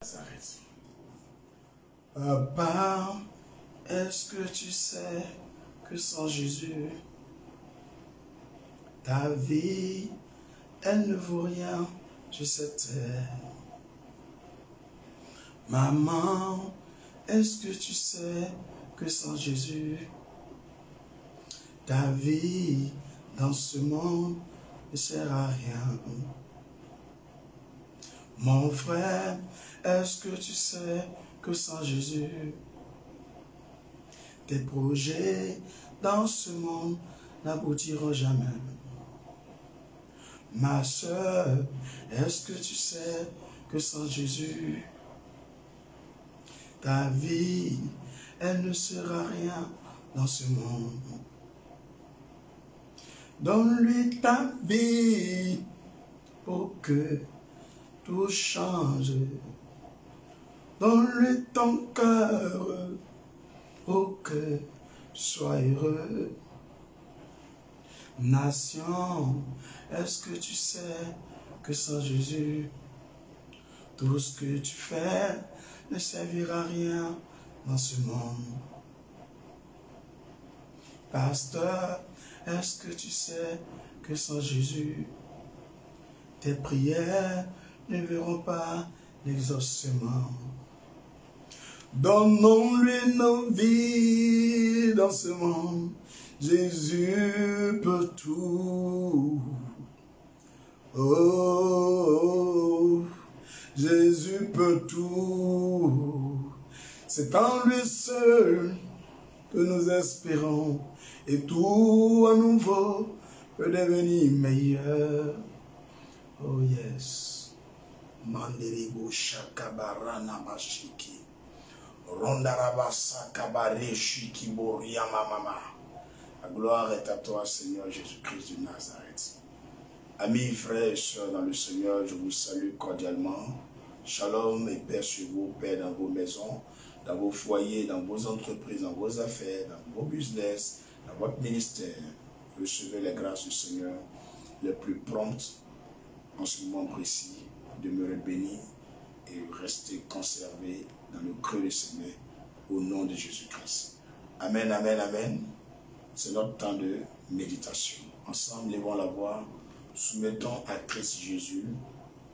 S'arrête. Papa, est-ce que tu sais que sans Jésus, ta vie, elle ne vaut rien sur cette terre? Maman, est-ce que tu sais que sans Jésus, ta vie dans ce monde ne sert à rien? Mon frère, est-ce que tu sais que sans Jésus, tes projets dans ce monde n'aboutiront jamais? Ma soeur, est-ce que tu sais que sans Jésus, ta vie, elle ne sera rien dans ce monde? Donne-lui ta vie pour que tout change. Donne-lui ton cœur pour que tu sois heureux. Nation, est-ce que tu sais que sans Jésus, tout ce que tu fais ne servira à rien dans ce monde? Pasteur, est-ce que tu sais que sans Jésus, tes prières ne verront pas l'exaucement? Donnons-lui nos vies dans ce monde. Jésus peut tout. Oh, Jésus peut tout. C'est en lui seul que nous espérons. Et tout à nouveau peut devenir meilleur. Oh yes. Manderibo shakabarana mashiki. Rondarabasa kabare shiki boriyama mama. La gloire est à toi, Seigneur Jésus-Christ de Nazareth. Amis, frères et sœurs dans le Seigneur, je vous salue cordialement. Shalom et paix sur vous, paix dans vos maisons, dans vos foyers, dans vos entreprises, dans vos affaires, dans vos business, dans votre ministère. Recevez les grâces du Seigneur les plus promptes en ce moment précis. Demeurez bénis et restez conservés dans le creux du Seigneur au nom de Jésus-Christ. Amen, amen, amen. C'est notre temps de méditation. Ensemble, levons la voix, soumettons à Christ Jésus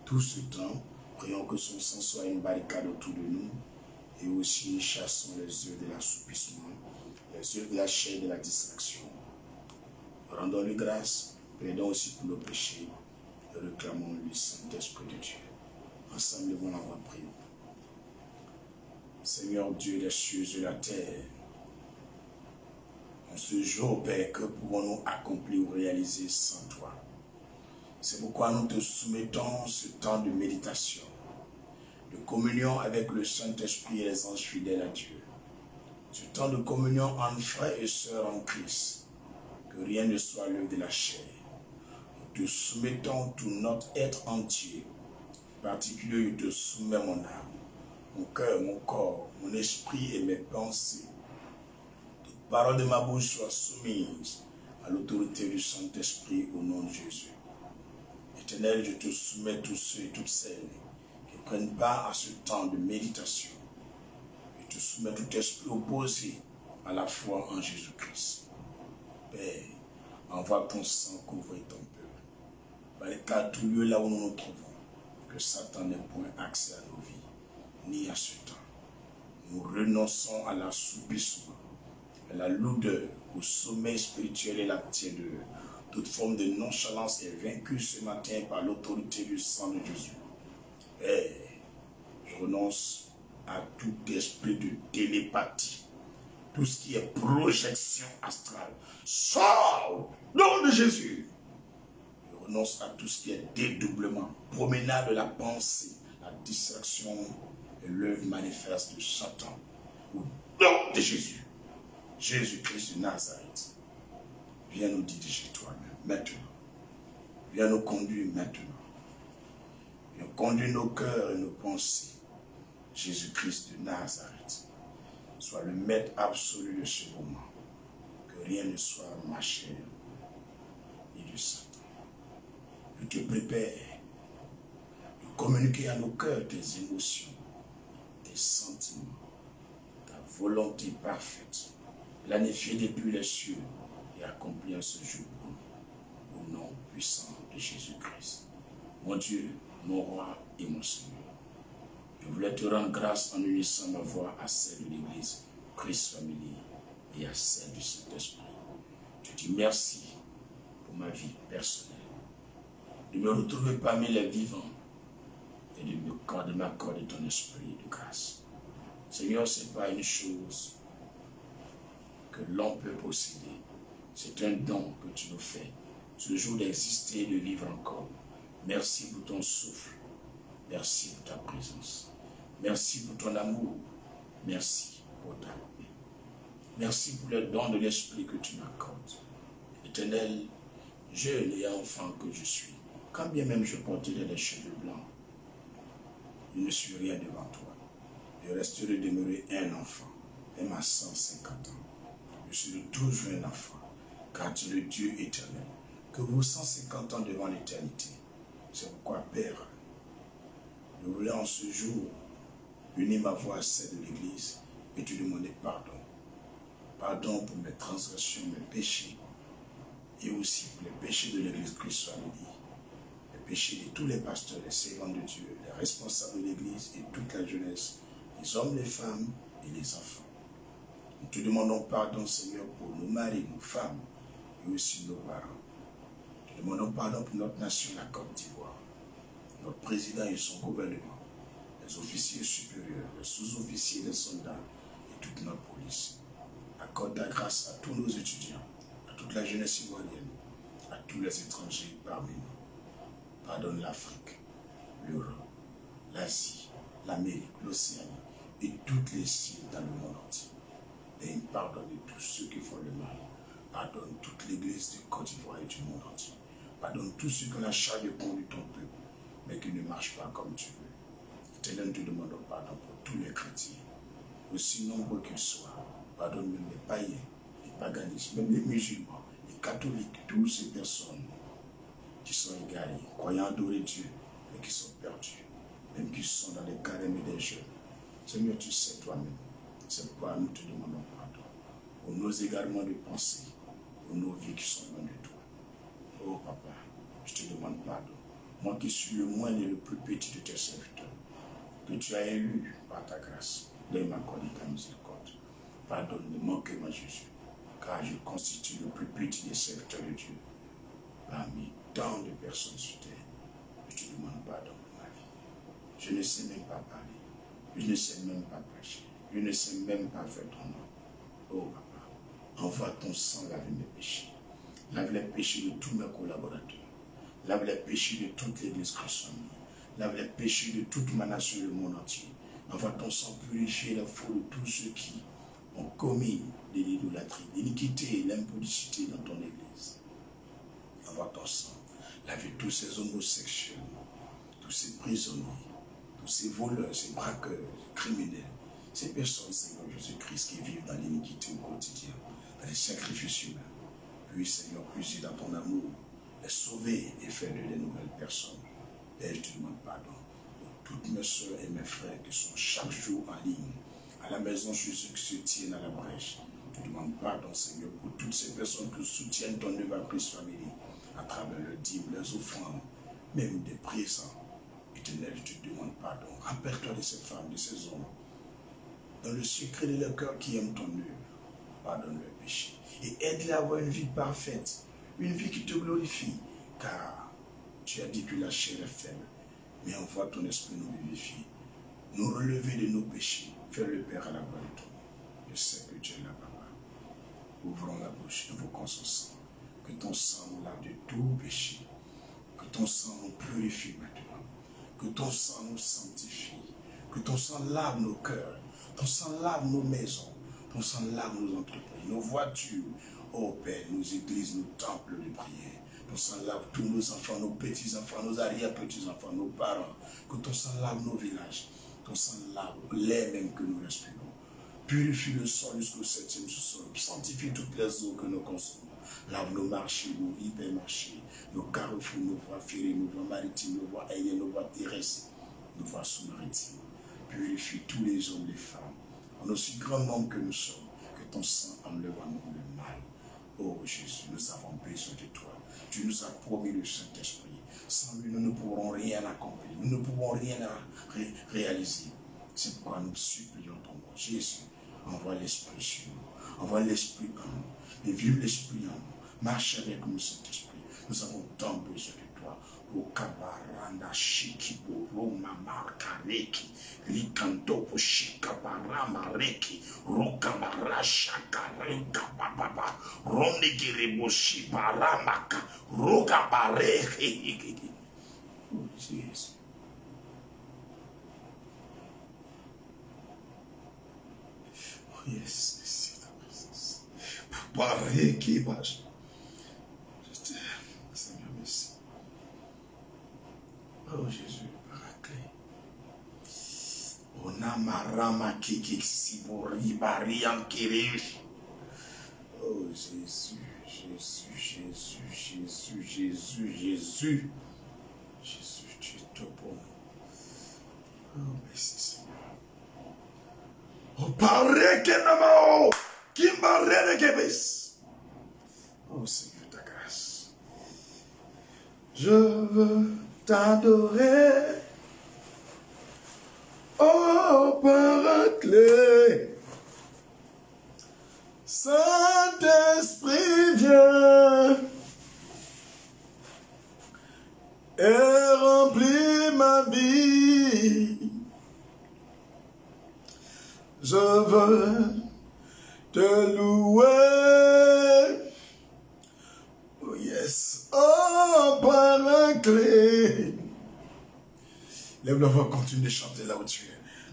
tout ce temps. Prions que son sang soit une barricade autour de nous et aussi chassons les œufs de l'assoupissement, les œufs de la chair et de la distraction. Rendons-lui grâce, plaidons aussi pour nos péchés et réclamons-lui Saint-Esprit de Dieu. Ensemble, levons la voix, prions. Seigneur Dieu des cieux et de la terre, en ce jour, Père, que pouvons-nous accomplir ou réaliser sans toi? C'est pourquoi nous te soumettons ce temps de méditation, de communion avec le Saint-Esprit et les anges fidèles à Dieu. Ce temps de communion entre frères et sœurs en Christ, que rien ne soit l'œuvre de la chair. Nous te soumettons tout notre être entier. En particulier, je te soumets mon âme, mon cœur, mon corps, mon esprit et mes pensées. Parole de ma bouche soit soumise à l'autorité du Saint-Esprit au nom de Jésus. Éternel, je te soumets tous ceux et toutes celles qui prennent part à ce temps de méditation. Je te soumets tout esprit opposé à la foi en Jésus-Christ. Père, envoie ton sang couvrir ton peuple. Barricade tout lieu là où nous nous trouvons, que Satan n'ait point accès à nos vies, ni à ce temps. Nous renonçons à l'assoupissement, à la lourdeur, au sommeil spirituel et la tiédeur. Toute forme de nonchalance est vaincue ce matin par l'autorité du sang de Jésus. Père, je renonce à tout esprit de télépathie, tout ce qui est projection astrale. Sors, nom de Jésus. Je renonce à tout ce qui est dédoublement, promenade de la pensée, la distraction et l'œuvre manifeste de Satan. Au nom de Jésus. Jésus-Christ de Nazareth, viens nous diriger toi-même, maintenant. Viens nous conduire maintenant. Viens conduire nos cœurs et nos pensées. Jésus-Christ de Nazareth, sois le maître absolu de ce moment. Que rien ne soit ma chair, ni de Satan. Je te prépare de communiquer à nos cœurs tes émotions, volonté parfaite, planifiée depuis les cieux et accomplie en ce jour pour nous, au nom puissant de Jésus-Christ. Mon Dieu, mon roi et mon Seigneur, je voulais te rendre grâce en unissant ma voix à celle de l'Église Christ Family et à celle du Saint-Esprit. Je dis merci pour ma vie personnelle, de me retrouver parmi les vivants et de m'accorder ton esprit de grâce. Seigneur, ce n'est pas une chose que l'on peut posséder. C'est un don que tu nous fais, ce jour d'exister et de vivre encore. Merci pour ton souffle. Merci pour ta présence. Merci pour ton amour. Merci pour ta paix. Merci pour le don de l'esprit que tu m'accordes. Éternel, jeune et enfant que je suis, quand bien même je porterai les cheveux blancs, je ne suis rien devant toi. Je resterai demeuré un enfant, même à 150 ans. Je serai toujours un enfant, car tu es le Dieu éternel, que vaut 150 ans devant l'éternité. C'est pourquoi, Père, je voulais en ce jour unir ma voix à celle de l'Église et te demander pardon. Pardon pour mes transgressions, mes péchés, et aussi pour les péchés de l'Église Christ Family, les péchés de tous les pasteurs, les servants de Dieu, les responsables de l'Église et toute la jeunesse, les hommes, les femmes et les enfants. Nous te demandons pardon, Seigneur, pour nos maris, nos femmes et aussi nos parents. Nous te demandons pardon pour notre nation, la Côte d'Ivoire, notre président et son gouvernement, les officiers supérieurs, les sous-officiers, les soldats et toute notre police. Accorde ta grâce à tous nos étudiants, à toute la jeunesse ivoirienne, à tous les étrangers parmi nous. Pardonne l'Afrique, l'Europe, l'Asie, l'Amérique, l'Océanie et toutes les îles dans le monde entier. Et pardonne tous ceux qui font le mal. Pardonne toute l'église de Côte d'Ivoire et du monde entier. Pardonne tous ceux qui ont la charge de conduire ton peuple, mais qui ne marchent pas comme tu veux. Éternel, nous te demandons pardon pour tous les chrétiens, aussi nombreux qu'ils soient. Pardonne même les païens, les paganistes, même les musulmans, les catholiques, toutes ces personnes qui sont égarées, croyant adorer Dieu, mais qui sont perdus, même qui sont dans les carèmes et des jeûnes. Seigneur, tu sais toi-même. C'est pourquoi nous te demandons pardon pour nos égarements de pensée, pour nos vies qui sont loin de toi. Oh Papa, je te demande pardon. Moi qui suis le moindre et le plus petit de tes serviteurs, que tu as élu par ta grâce, de m'accorder ta miséricorde. Pardonne mes manquements, Jésus, car je constitue le plus petit des serviteurs de Dieu parmi tant de personnes sur terre. Je te demande pardon pour ma vie. Je ne sais même pas parler. Je ne sais même pas prêcher. Je ne sais même pas faire ton nom. Oh Papa, envoie ton sang laver mes péchés. Lave les péchés de tous mes collaborateurs. Lave les péchés de toute l'église chrétienne. Lave les péchés de toute ma nation et le monde entier. Envoie ton sang purifier la foi de tous ceux qui ont commis de l'idolâtrie, l'iniquité et l'impudicité dans ton église. Envoie ton sang laver tous ces homosexuels, tous ces prisonniers, tous ces voleurs, ces braqueurs, ces criminels, ces personnes, Seigneur Jésus-Christ, qui vivent dans l'iniquité au quotidien, dans les sacrifices humains. Puis, Seigneur, puiser dans ton amour, les sauver et faire de nouvelles personnes. Et je te demande pardon pour toutes mes soeurs et mes frères qui sont chaque jour en ligne, à la maison Jésus qui se tiennent à la brèche. Je te demande pardon, Seigneur, pour toutes ces personnes qui soutiennent ton œuvre à Christ Family, à travers le dîme, les offrandes, même des présents. Éternel, je te demande pardon. Rappelle-toi de ces femmes, de ces hommes, dans le secret de leur cœur qui aiment ton œuvre. Pardonne leurs péchés et aide-les à avoir une vie parfaite, une vie qui te glorifie, car tu as dit que la chair est faible, mais envoie ton esprit nous vivifier, nous relever de nos péchés, faire le Père à la gloire de ton nom. Je sais que tu es là, Papa. Ouvrons la bouche, invoquons son sang, que ton sang nous lave de tout péché, que ton sang nous purifie maintenant, que ton sang nous sanctifie, que ton sang lave nos cœurs, ton sang lave nos maisons, ton sang lave nos entreprises, nos voitures, oh Père, nos églises, nos temples de prière. Ton sang lave tous nos enfants, nos petits-enfants, nos arrière-petits-enfants, nos parents. Que ton sang lave nos villages. Ton sang lave l'air même que nous respirons. Purifie le sol jusqu'au 7e sous-sol. Sanctifie toutes les eaux que nous consommons. Lave nos marchés, nos hypermarchés, nos carrefours, nos voies ferrées, nos voies maritimes, nos voies aériennes, nos voies terrestres, nos voies sous-maritimes. Purifie tous les hommes et les femmes En aussi grand nombre que nous sommes, que ton sang enlève à nous le mal. Oh Jésus, nous avons besoin de toi. Tu nous as promis le Saint-Esprit. Sans lui, nous ne pourrons rien accomplir. Nous ne pouvons rien réaliser. C'est pourquoi nous supplions ton nom. Jésus, envoie l'Esprit sur nous. Envoie l'Esprit en nous. Et vive l'Esprit en nous. Marche avec nous, Saint-Esprit. Nous avons tant besoin de toi. Rokabaranda shikibo roma makareki likandopo shikabarama reki rokabara shakareka bababa ronegirebo shibaramaka rokabareki. Oh Jésus. Oh yes, c'est ta présence. Bareki bash. Seigneur, merci. Oh Jésus, paraclet. Onamarama kiki sibori bariam kirish. Oh Jésus, Jésus, Jésus, Jésus, Jésus, Jésus. Jésus, tu es tout bon. Oh merci Seigneur. Oh paré kenamao, kimbaré de kebes. Oh Seigneur, ta grâce. Je veux t'adorer, oh Paraclet. Saint-Esprit, viens et remplis ma vie. Je veux te louer. Oh yes, oh Paraclet. Lève la voix, continue de chanter là où tu es.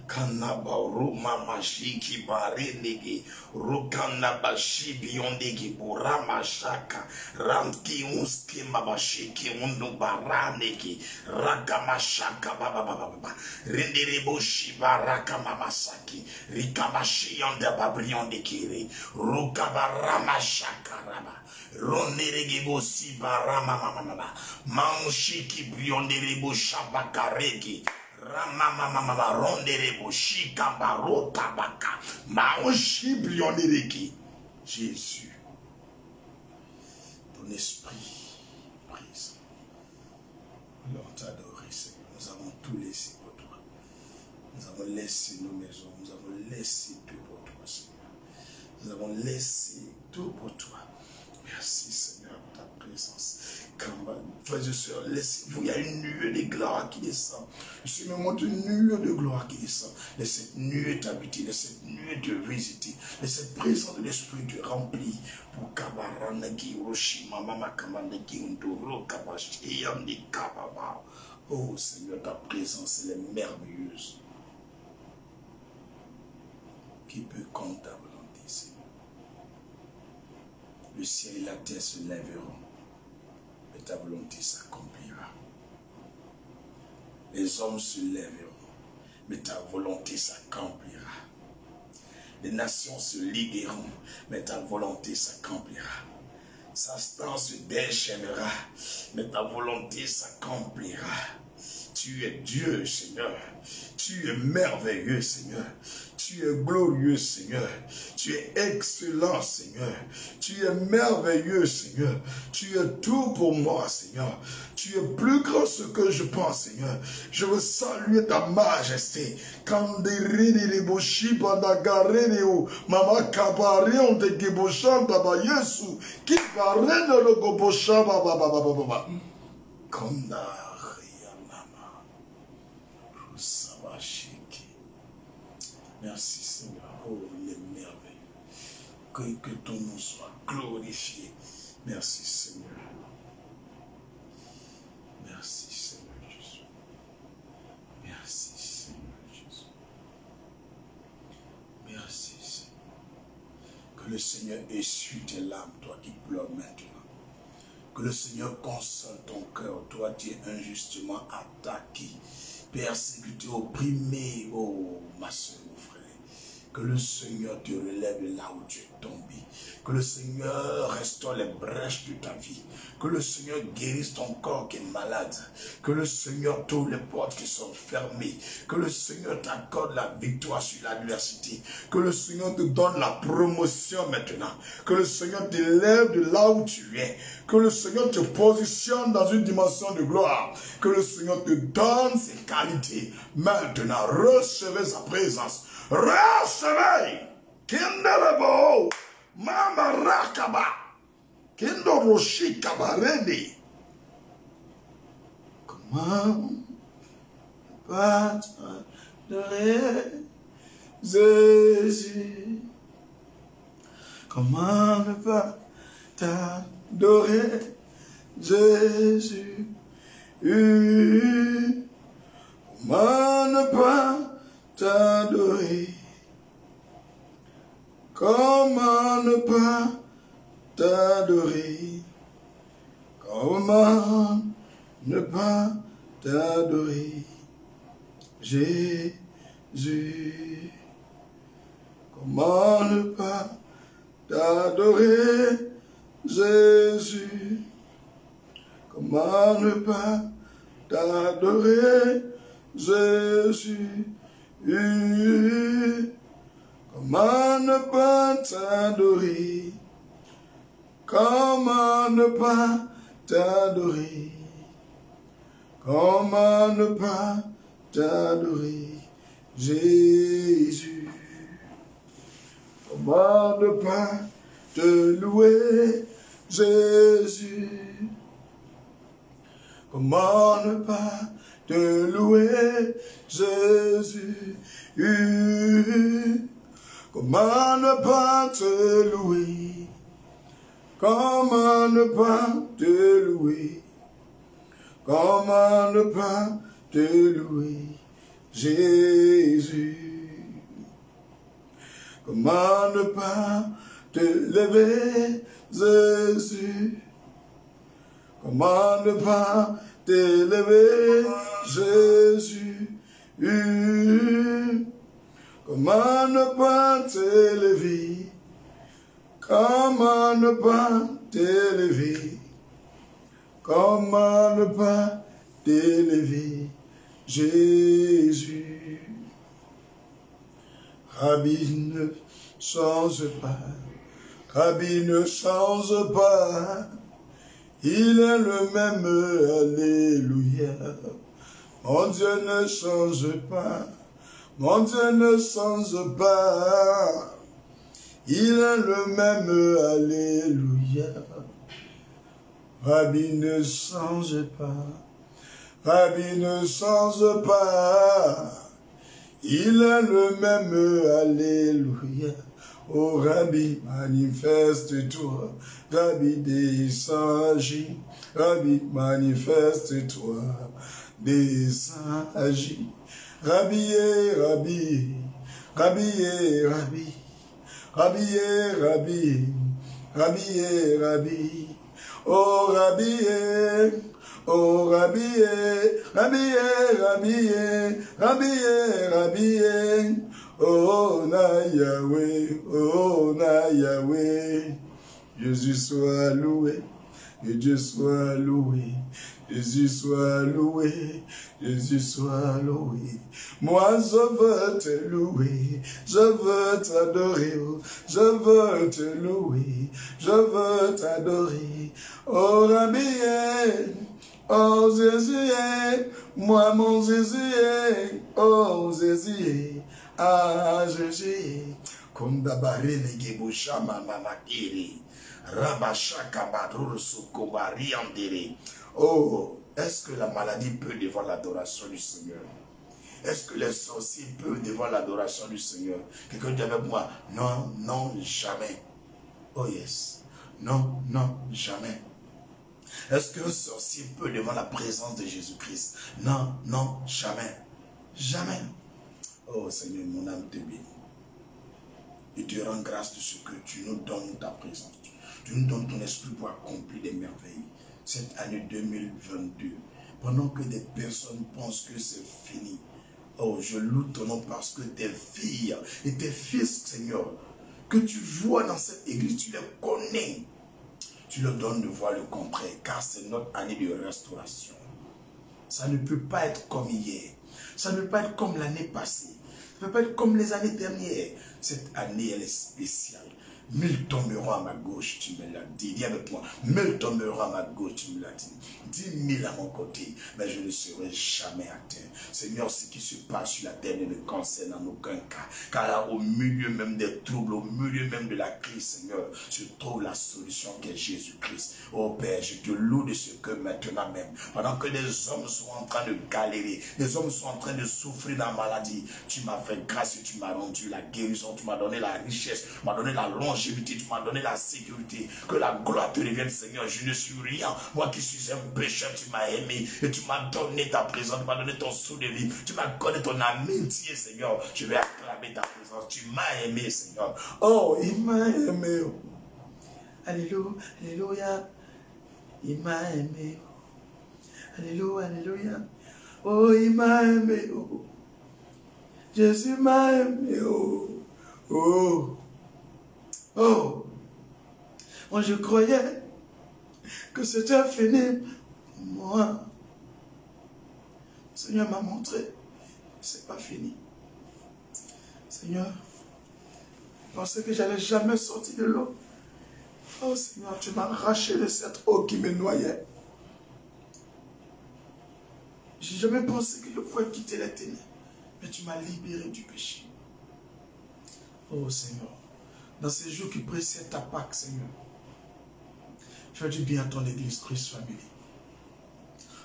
Kanaba Roma Mashiki Barenegi Rokanabashi Biondegi Borama Shaka Ramki Unski Mabashiki Undu Baranegi Rakamashaka Baba Renderebo Shibaraka Mamasaki Rikamashi Yonda Babrion Kiri Rokabarama Shakaraba Ronderebo Sibarama Mama Mamushiki Bionderebo Shabakaregi Ramamamama ronderebo shikabarota baka maoshi bliondereki. Jésus, ton esprit brise. Alors t'adorer Seigneur. Nous avons tout laissé pour toi. Nous avons laissé nos maisons. Nous avons laissé tout pour toi Seigneur. Nous avons laissé tout pour toi. Merci Seigneur pour ta présence. Frères et sœurs, laissez-vous, il y a une nuée de gloire qui descend. Je suis me montre une nuée de gloire qui descend. Laisse cette nuée t'habiter, laisse cette nuée te visiter, laisse cette présence de l'esprit te remplir. Pour Kabaranaki, Hiroshima, Mama Kamandaki, Undoro, Kabashi, Yandi, Kababa. Oh Seigneur, ta présence, elle est merveilleuse. Qui peut compter ta volonté, Seigneur? Le ciel et la terre se lèveront. Ta volonté s'accomplira. Les hommes se lèveront, mais ta volonté s'accomplira. Les nations se ligueront, mais ta volonté s'accomplira. Satan se déchaînera, mais ta volonté s'accomplira. Tu es Dieu, Seigneur. Tu es merveilleux, Seigneur. Tu es glorieux, Seigneur. Tu es excellent, Seigneur. Tu es merveilleux, Seigneur. Tu es tout pour moi, Seigneur. Tu es plus grand ce que je pense, Seigneur. Je veux saluer ta majesté. Mama kabari on te giboshan baba Yesu. Ki barene lo gobosha baba. Konda. Merci Seigneur, oh il est merveilleux, que ton nom soit glorifié. Merci Seigneur, merci Seigneur Jésus, merci Seigneur Jésus, merci Seigneur. Que le Seigneur essuie tes larmes, toi qui pleures maintenant. Que le Seigneur console ton cœur, toi qui es injustement attaqué, persécuté, opprimé, oh ma soeur, mon frère. Que le Seigneur te relève de là où tu es tombé. Que le Seigneur restaure les brèches de ta vie. Que le Seigneur guérisse ton corps qui est malade. Que le Seigneur t'ouvre les portes qui sont fermées. Que le Seigneur t'accorde la victoire sur l'adversité. Que le Seigneur te donne la promotion maintenant. Que le Seigneur t'élève de là où tu es. Que le Seigneur te positionne dans une dimension de gloire. Que le Seigneur te donne ses qualités. Maintenant, recevez sa présence. Recevez. Kindelebo. Mama Rakaba. Kindo Roshi Kabarende. Comment pas t'adorer Jésus? Comment ne pas t'adorer Jésus? Comment ne pas t'adorer? Comment ne pas t'adorer? Comment ne pas t'adorer? Jésus. Comment ne pas t'adorer? Jésus. Comment ne pas t'adorer? Jésus. Comment ne pas t'adorer? Comment ne pas t'adorer? Comment ne pas t'adorer? Jésus. Comment ne pas te louer? Jésus. Comment ne pas te louer? Jésus. Comment ne pas te louer? Comment ne pas te louer? Comment ne pas te louer? Jésus. Comment ne pas te lever? Jésus. Comment ne pas t'élever? Jésus. Comment ne pas t'élever? Comment ne pas t'élever? Comment ne pas t'élever? Jésus. Rabbi ne change pas. Rabbi ne change pas. Il est le même, alléluia. Mon Dieu ne change pas. Mon Dieu ne change pas. Il est le même, alléluia. Rabbi ne change pas. Rabbi ne change pas. Il est le même, alléluia. Oh Rabbi, manifeste-toi. Rabbi, descends-agis. Rabbi, manifeste-toi. Descends-agis. Rabbi, Rabbi. Rabbi, Rabbi. Rabbi, Rabbi. Rabbi, Rabbi. Oh Rabbi, oh Rabbi, Rabbi, Rabbi, Rabbi, Rabbi. Oh na Yahweh, oh na Yahweh. Jésus soit loué, que Dieu soit loué, Jésus soit loué, Jésus soit loué. Moi je veux te louer, je veux t'adorer, je veux te louer, je veux t'adorer. Oh Rabbi, oh Jésus, moi mon Jésus, oh Jésus. Ah, Jésus, Kondabare Negebushama Mamakiri, Rabashaka Badrur Sukobari Andiri. Oh, est-ce que la maladie peut devant l'adoration du Seigneur? Est-ce que les sorciers peuvent devant l'adoration du Seigneur? Quelqu'un dit avec moi, non, non, jamais. Oh yes, non, non, jamais. Est-ce qu'un sorcier peut devant la présence de Jésus-Christ? Non, non, jamais. Jamais. Oh Seigneur, mon âme te bénit. Et te rends grâce de ce que tu nous donnes ta présence. Tu nous donnes ton esprit pour accomplir des merveilles. Cette année 2022, pendant que des personnes pensent que c'est fini, Oh, je loue ton nom parce que tes filles et tes fils, Seigneur, que tu vois dans cette église, tu les connais. Tu leur donnes de voir le contraire, car c'est notre année de restauration. Ça ne peut pas être comme hier. Ça ne peut pas être comme l'année passée. Ça ne peut pas être comme les années dernières. Cette année, elle est spéciale. 1000 tomberont à ma gauche, tu me l'as dit. Dis avec moi, 1000 tomberont à ma gauche, tu me l'as dit. 10 000 à mon côté, mais je ne serai jamais atteint. Seigneur, ce qui se passe sur la terre ne me concerne en aucun cas. Car là, au milieu même des troubles, au milieu même de la crise, Seigneur, je trouve la solution qui est Jésus-Christ. Oh Père, je te loue de ce que maintenant même, pendant que des hommes sont en train de galérer, des hommes sont en train de souffrir dans la maladie, tu m'as fait grâce et tu m'as rendu la guérison, tu m'as donné la richesse, tu m'as donné la longévité, tu m'as donné la sécurité. Que la gloire te revienne, Seigneur. Je ne suis rien. Moi qui suis un pécheur, tu m'as aimé et tu m'as donné ta présence, tu m'as donné ton souffle de vie, tu m'as accordé ton amitié, Seigneur. Je vais acclamer ta présence. Tu m'as aimé, Seigneur. Oh, il m'a aimé. Alléluia, alléluia. Il m'a aimé. Alléluia, alléluia. Oh, il m'a aimé. Oh. Jésus m'a aimé. Oh. Oh. Oh. Moi, je croyais que c'était fini pour moi. Le Seigneur m'a montré que ce n'est pas fini. Seigneur, je pensais que je n'allais jamais sortir de l'eau. Oh Seigneur, tu m'as arraché de cette eau qui me noyait. Je n'ai jamais pensé que je pouvais quitter les ténèbres. Mais tu m'as libéré du péché. Oh Seigneur, dans ces jours qui précèdent ta Pâque, Seigneur, fais du bien à ton église Christ Family.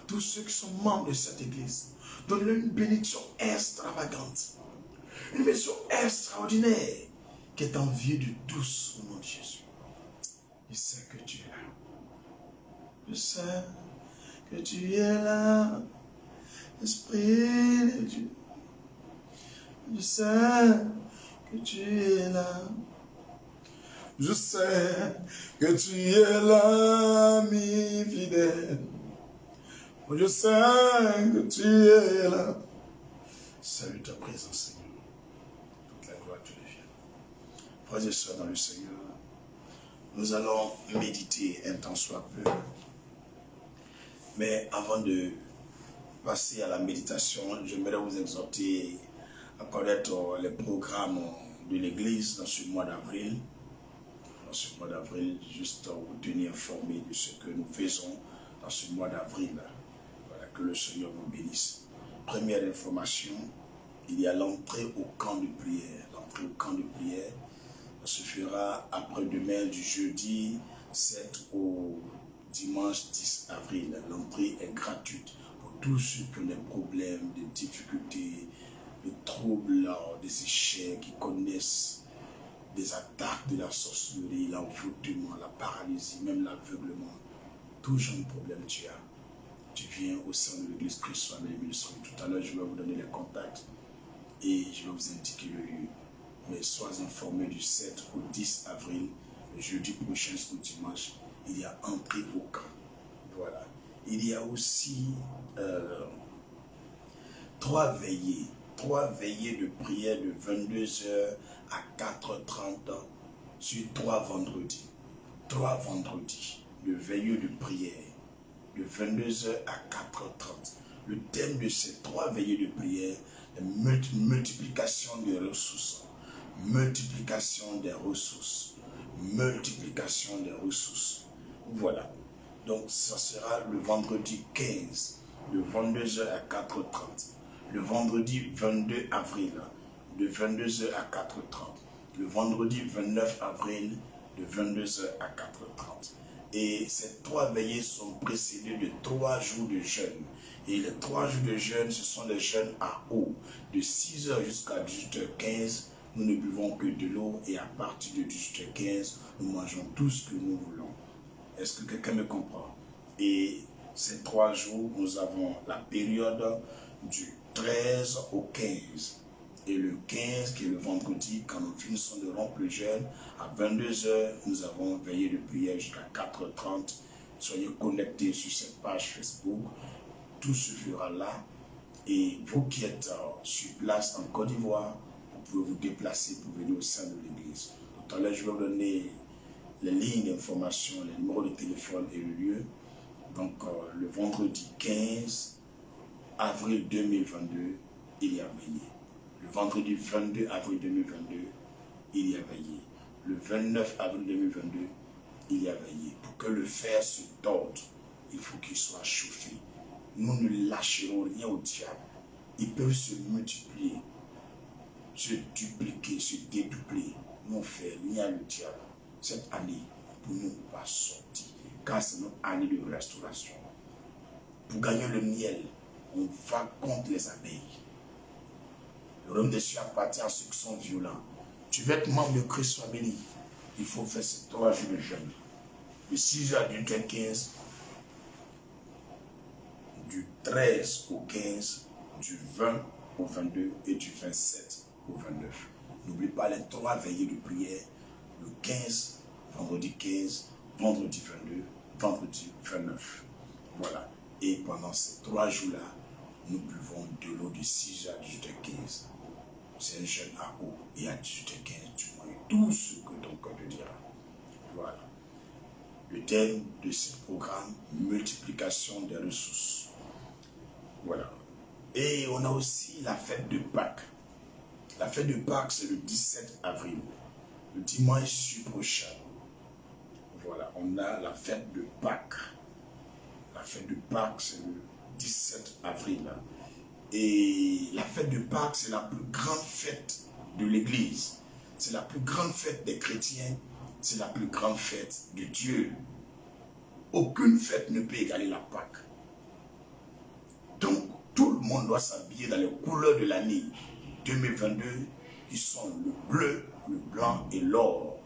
Tous ceux qui sont membres de cette église, donne-leur une bénédiction extravagante. Une bénédiction extraordinaire qui est enviée de tous au nom de Jésus. Je sais que tu es là. Je sais que tu es là, Esprit de Dieu. Je sais que tu es là. Je sais que tu es là, ami fidèle. Je sais que tu es là. Salue ta présence, Seigneur. Toute la gloire te revient. Frères et sœurs dans le Seigneur, nous allons méditer un temps soit peu. Mais avant de passer à la méditation, j'aimerais vous exhorter à connaître les programmes de l'Église dans ce mois d'avril. Dans ce mois d'avril, juste vous tenir informé de ce que nous faisons dans ce mois d'avril. Voilà, que le Seigneur vous bénisse. Première information, il y a l'entrée au camp de prière. L'entrée au camp de prière, ça se fera après-demain du jeudi 7 au dimanche 10 avril. L'entrée est gratuite pour tous ceux qui ont des problèmes, des difficultés, des troubles, des échecs, qui connaissent des attaques de la sorcellerie, l'envoûtement, la paralysie, même l'aveuglement. Tout genre de problème tu as. Tu viens au sein de l'église Christ Family Ministry. Tout à l'heure, je vais vous donner les contacts et je vais vous indiquer le lieu. Mais soyez informés du 7 au 10 avril, le jeudi prochain jusqu'au dimanche, il y a entrée au camp. Voilà. Il y a aussi 3 veillées de prière de 22h à 4h30 sur 3 vendredis. 3 vendredis de veillée de prière de 22h à 4h30. Le thème de ces 3 veillées de prière est multiplication des ressources. Multiplication des ressources. Multiplication des ressources. Voilà. Donc, ça sera le vendredi 15, de 22h à 4h30. Le vendredi 22 avril, de 22h à 4h30. Le vendredi 29 avril, de 22h à 4h30. Et ces 3 veillées sont précédées de 3 jours de jeûne. Et les 3 jours de jeûne, ce sont des jeûnes à eau. De 6h jusqu'à 18h15, nous ne buvons que de l'eau. Et à partir de 18h15, nous mangeons tout ce que nous voulons. Est-ce que quelqu'un me comprend? Et ces 3 jours, nous avons la période du 13 au 15. Et le 15, qui est le vendredi, quand nous finissons de rompre le jeûne, à 22h, nous avons veillé de prière jusqu'à 4h30. Soyez connectés sur cette page Facebook. Tout se fera là. Et vous qui êtes sur place en Côte d'Ivoire, vous pouvez vous déplacer pour venir au sein de l'église. Tout à l'heure, je vais vous donner les lignes d'information, les numéros de téléphone et le lieu. Donc, le vendredi 15 avril 2022, il y a veillé. Le vendredi 22 avril 2022, il y a veillé. Le 29 avril 2022, il y a veillé. Pour que le fer se torde, il faut qu'il soit chauffé. Nous ne lâcherons rien au diable. Ils peuvent se multiplier, se dupliquer, se dédoubler. Nous on fait rien au diable. Cette année, pour nous, va sortir. Car c'est notre année de restauration. Pour gagner le miel, on va contre les abeilles. Le royaume des cieux appartient à ceux qui sont violents. Tu veux être membre de Christ Family, il faut faire ces 3 jours de jeûne. De 6h du 15, du 13 au 15, du 20 au 22 et du 27 au 29. N'oublie pas les 3 veillées de prière, le 15, vendredi 15, vendredi 22, vendredi 29. Voilà. Et pendant ces 3 jours-là, nous buvons de l'eau de 6h à 18h15. C'est un jeûne à eau. Et à 18h15, tu manges tout ce que ton corps te dira. Voilà. Le thème de ce programme, multiplication des ressources. Voilà. Et on a aussi la fête de Pâques. La fête de Pâques, c'est le 17 avril. Le dimanche prochain. Voilà. On a la fête de Pâques. La fête de Pâques, c'est le 17 avril. Et la fête de Pâques, c'est la plus grande fête de l'Église. C'est la plus grande fête des chrétiens. C'est la plus grande fête de Dieu. Aucune fête ne peut égaler la Pâques. Donc, tout le monde doit s'habiller dans les couleurs de l'année 2022, qui sont le bleu, le blanc et l'or.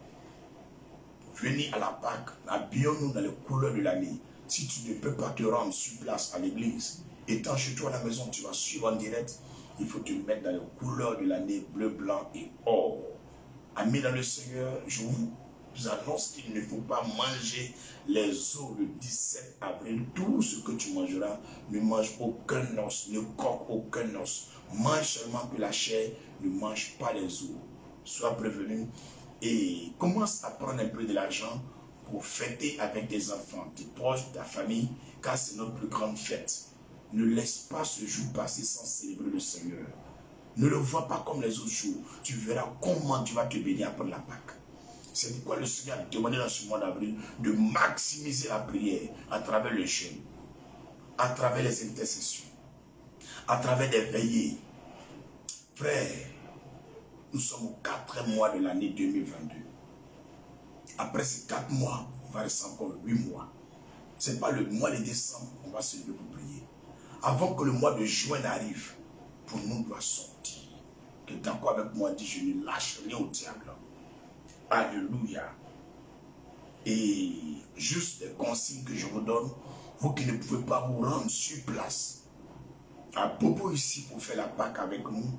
Venez à la Pâques, habillons-nous dans les couleurs de l'année. Si tu ne peux pas te rendre sur place à l'église, étant chez toi à la maison, tu vas suivre en direct, il faut te mettre dans les couleurs de l'année bleu, blanc et or. Amis dans le Seigneur, je vous annonce qu'il ne faut pas manger les os le 17 avril. Tout ce que tu mangeras, ne mange aucun os, ne coque aucun os. Mange seulement que la chair, ne mange pas les os. Sois prévenu et commence à prendre un peu de l'argent pour fêter avec tes enfants, tes proches, ta famille, car c'est notre plus grande fête. Ne laisse pas ce jour passer sans célébrer le Seigneur. Ne le vois pas comme les autres jours. Tu verras comment tu vas te bénir après la Pâque. C'est pourquoi le Seigneur a demandé dans ce mois d'avril de maximiser la prière à travers le jeûne, à travers les intercessions, à travers des veillées. Frère, nous sommes au 4e mois de l'année 2022. Après ces 4 mois, il va rester encore 8 mois. Ce n'est pas le mois de décembre, on va se lever pour prier. Avant que le mois de juin n'arrive, pour nous doit sortir. Quelqu'un quoi avec moi dit, je ne lâche rien au diable. Alléluia. Et juste des consignes que je vous donne, vous qui ne pouvez pas vous rendre sur place, à propos ici pour faire la Pâque avec nous,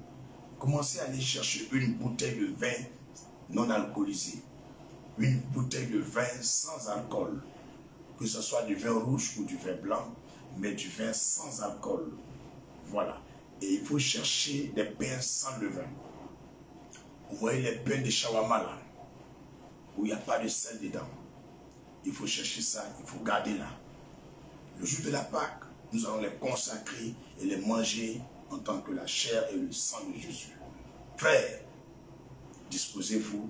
commencez à aller chercher une bouteille de vin non alcoolisé. Une bouteille de vin sans alcool, que ce soit du vin rouge ou du vin blanc, mais du vin sans alcool. Voilà. Et il faut chercher des pains sans levain. Vous voyez les pains de shawarma là, où il n'y a pas de sel dedans. Il faut chercher ça, il faut garder là. Le jour de la Pâque, nous allons les consacrer et les manger en tant que la chair et le sang de Jésus. Frères, disposez-vous.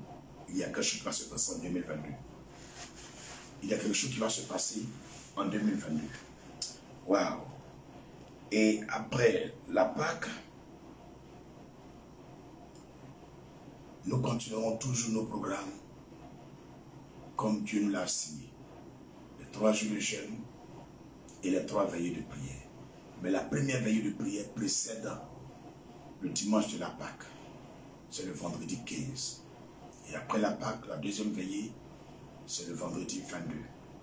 Il y a quelque chose qui va se passer en 2022. Il y a quelque chose qui va se passer en 2022. Waouh! Et après la Pâque, nous continuerons toujours nos programmes comme Dieu nous l'a assigné. Les 3 jours de jeûne et les 3 veillées de prière. Mais la première veillée de prière précède le dimanche de la Pâque. C'est le vendredi 15. Et après la Pâque, la deuxième veillée, c'est le vendredi 22.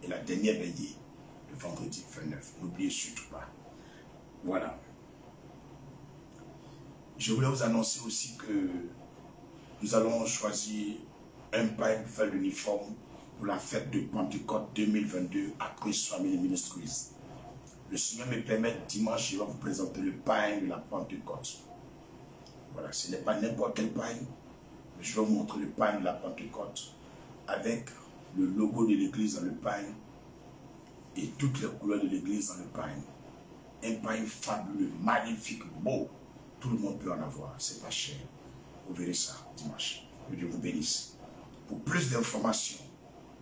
Et la dernière veillée, le vendredi 29. N'oubliez surtout pas. Voilà. Je voulais vous annoncer aussi que nous allons choisir un pain pour faire l'uniforme pour la fête de Pentecôte 2022 à Christ Family Ministries. le Seigneur me permet, dimanche, je vais vous présenter le pain de la Pentecôte. Voilà, ce n'est pas n'importe quel pain, mais je vais vous montrer le pain de la Pentecôte avec le logo de l'église dans le pain et toutes les couleurs de l'église dans le pain. Un pain fabuleux, magnifique, beau. Tout le monde peut en avoir, c'est pas cher. Vous verrez ça dimanche. Que Dieu vous bénisse. Pour plus d'informations,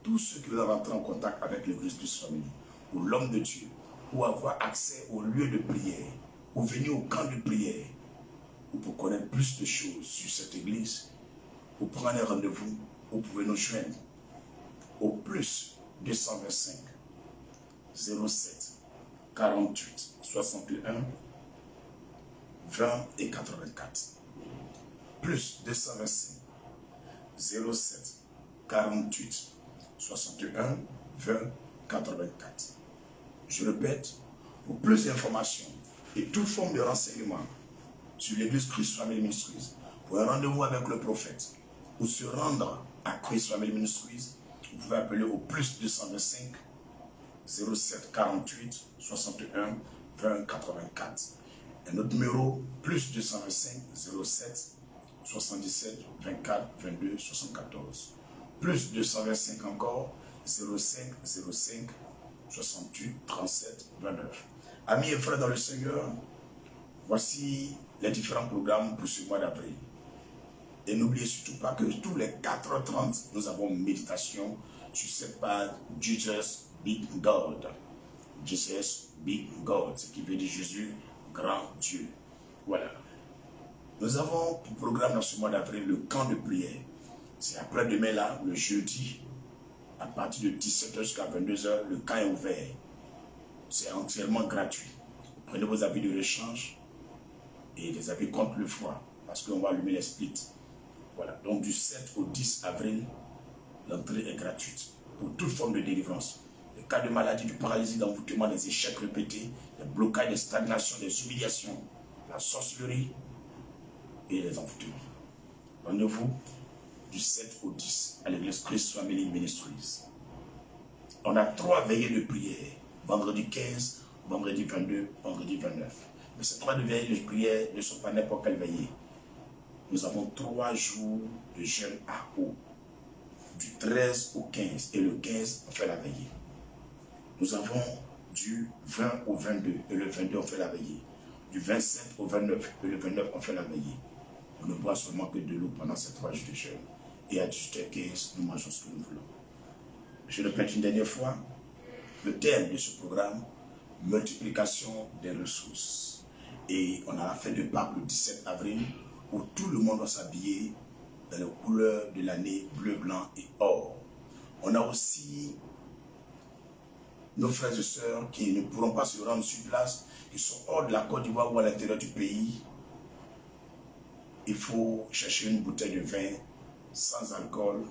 tous ceux qui veulent rentrer en contact avec l'église Plus Family, ou l'homme de Dieu, ou avoir accès au lieu de prière, ou venir au camp de prière, ou pour connaître plus de choses sur cette église, ou prendre un rendez-vous, vous pouvez nous joindre au plus 225 07 48 61 20 et 84. Plus 225 07 48 61 20 84. Je répète, pour plus d'informations et toute forme de renseignement sur l'église Christ Family Ministries, pour un rendez-vous avec le prophète ou se rendre à Christ Family Ministries, vous pouvez appeler au plus 225 07 48 61 20 84. Un autre numéro, plus 225 07 77 24 22 74. Plus 225 encore, 05 05 68 37 29. Amis et frères dans le Seigneur, voici les différents programmes pour ce mois d'avril. Et n'oubliez surtout pas que tous les 4h30, nous avons une méditation sur cette page Jesus Big God. Jesus Big God, ce qui veut dire Jésus, grand Dieu. Voilà. Nous avons pour programme dans ce mois d'avril le camp de prière. C'est après-demain là, le jeudi, à partir de 17h jusqu'à 22h, le camp est ouvert. C'est entièrement gratuit. Vous prenez vos habits de rechange et des habits contre le froid, parce qu'on va allumer les splits. Voilà, donc du 7 au 10 avril, l'entrée est gratuite pour toute forme de délivrance. Les cas de maladie, du paralysie, d'envoûtement, des échecs répétés, des blocages, des stagnations, des humiliations, la sorcellerie et les envoûtements. Rendez-vous du 7 au 10 à l'église Christ Family Ministries. On a 3 veillées de prière, vendredi 15, vendredi 22, vendredi 29. Mais ces 3 veillées de prière ne sont pas n'importe quelle veillée. Nous avons 3 jours de jeûne à eau, du 13 au 15, et le 15, on fait la veillée. Nous avons du 20 au 22, et le 22, on fait la veillée. Du 27 au 29, et le 29, on fait la veillée. On ne boit seulement que de l'eau pendant ces 3 jours de jeûne. Et à 18h15, nous mangeons ce que nous voulons. Je le répète une dernière fois, le thème de ce programme, multiplication des ressources. Et on a la fête de Pâques le 17 avril, où tout le monde va s'habiller dans les couleurs de l'année bleu, blanc et or. On a aussi nos frères et sœurs qui ne pourront pas se rendre sur place, qui sont hors de la Côte d'Ivoire ou à l'intérieur du pays. Il faut chercher une bouteille de vin sans alcool.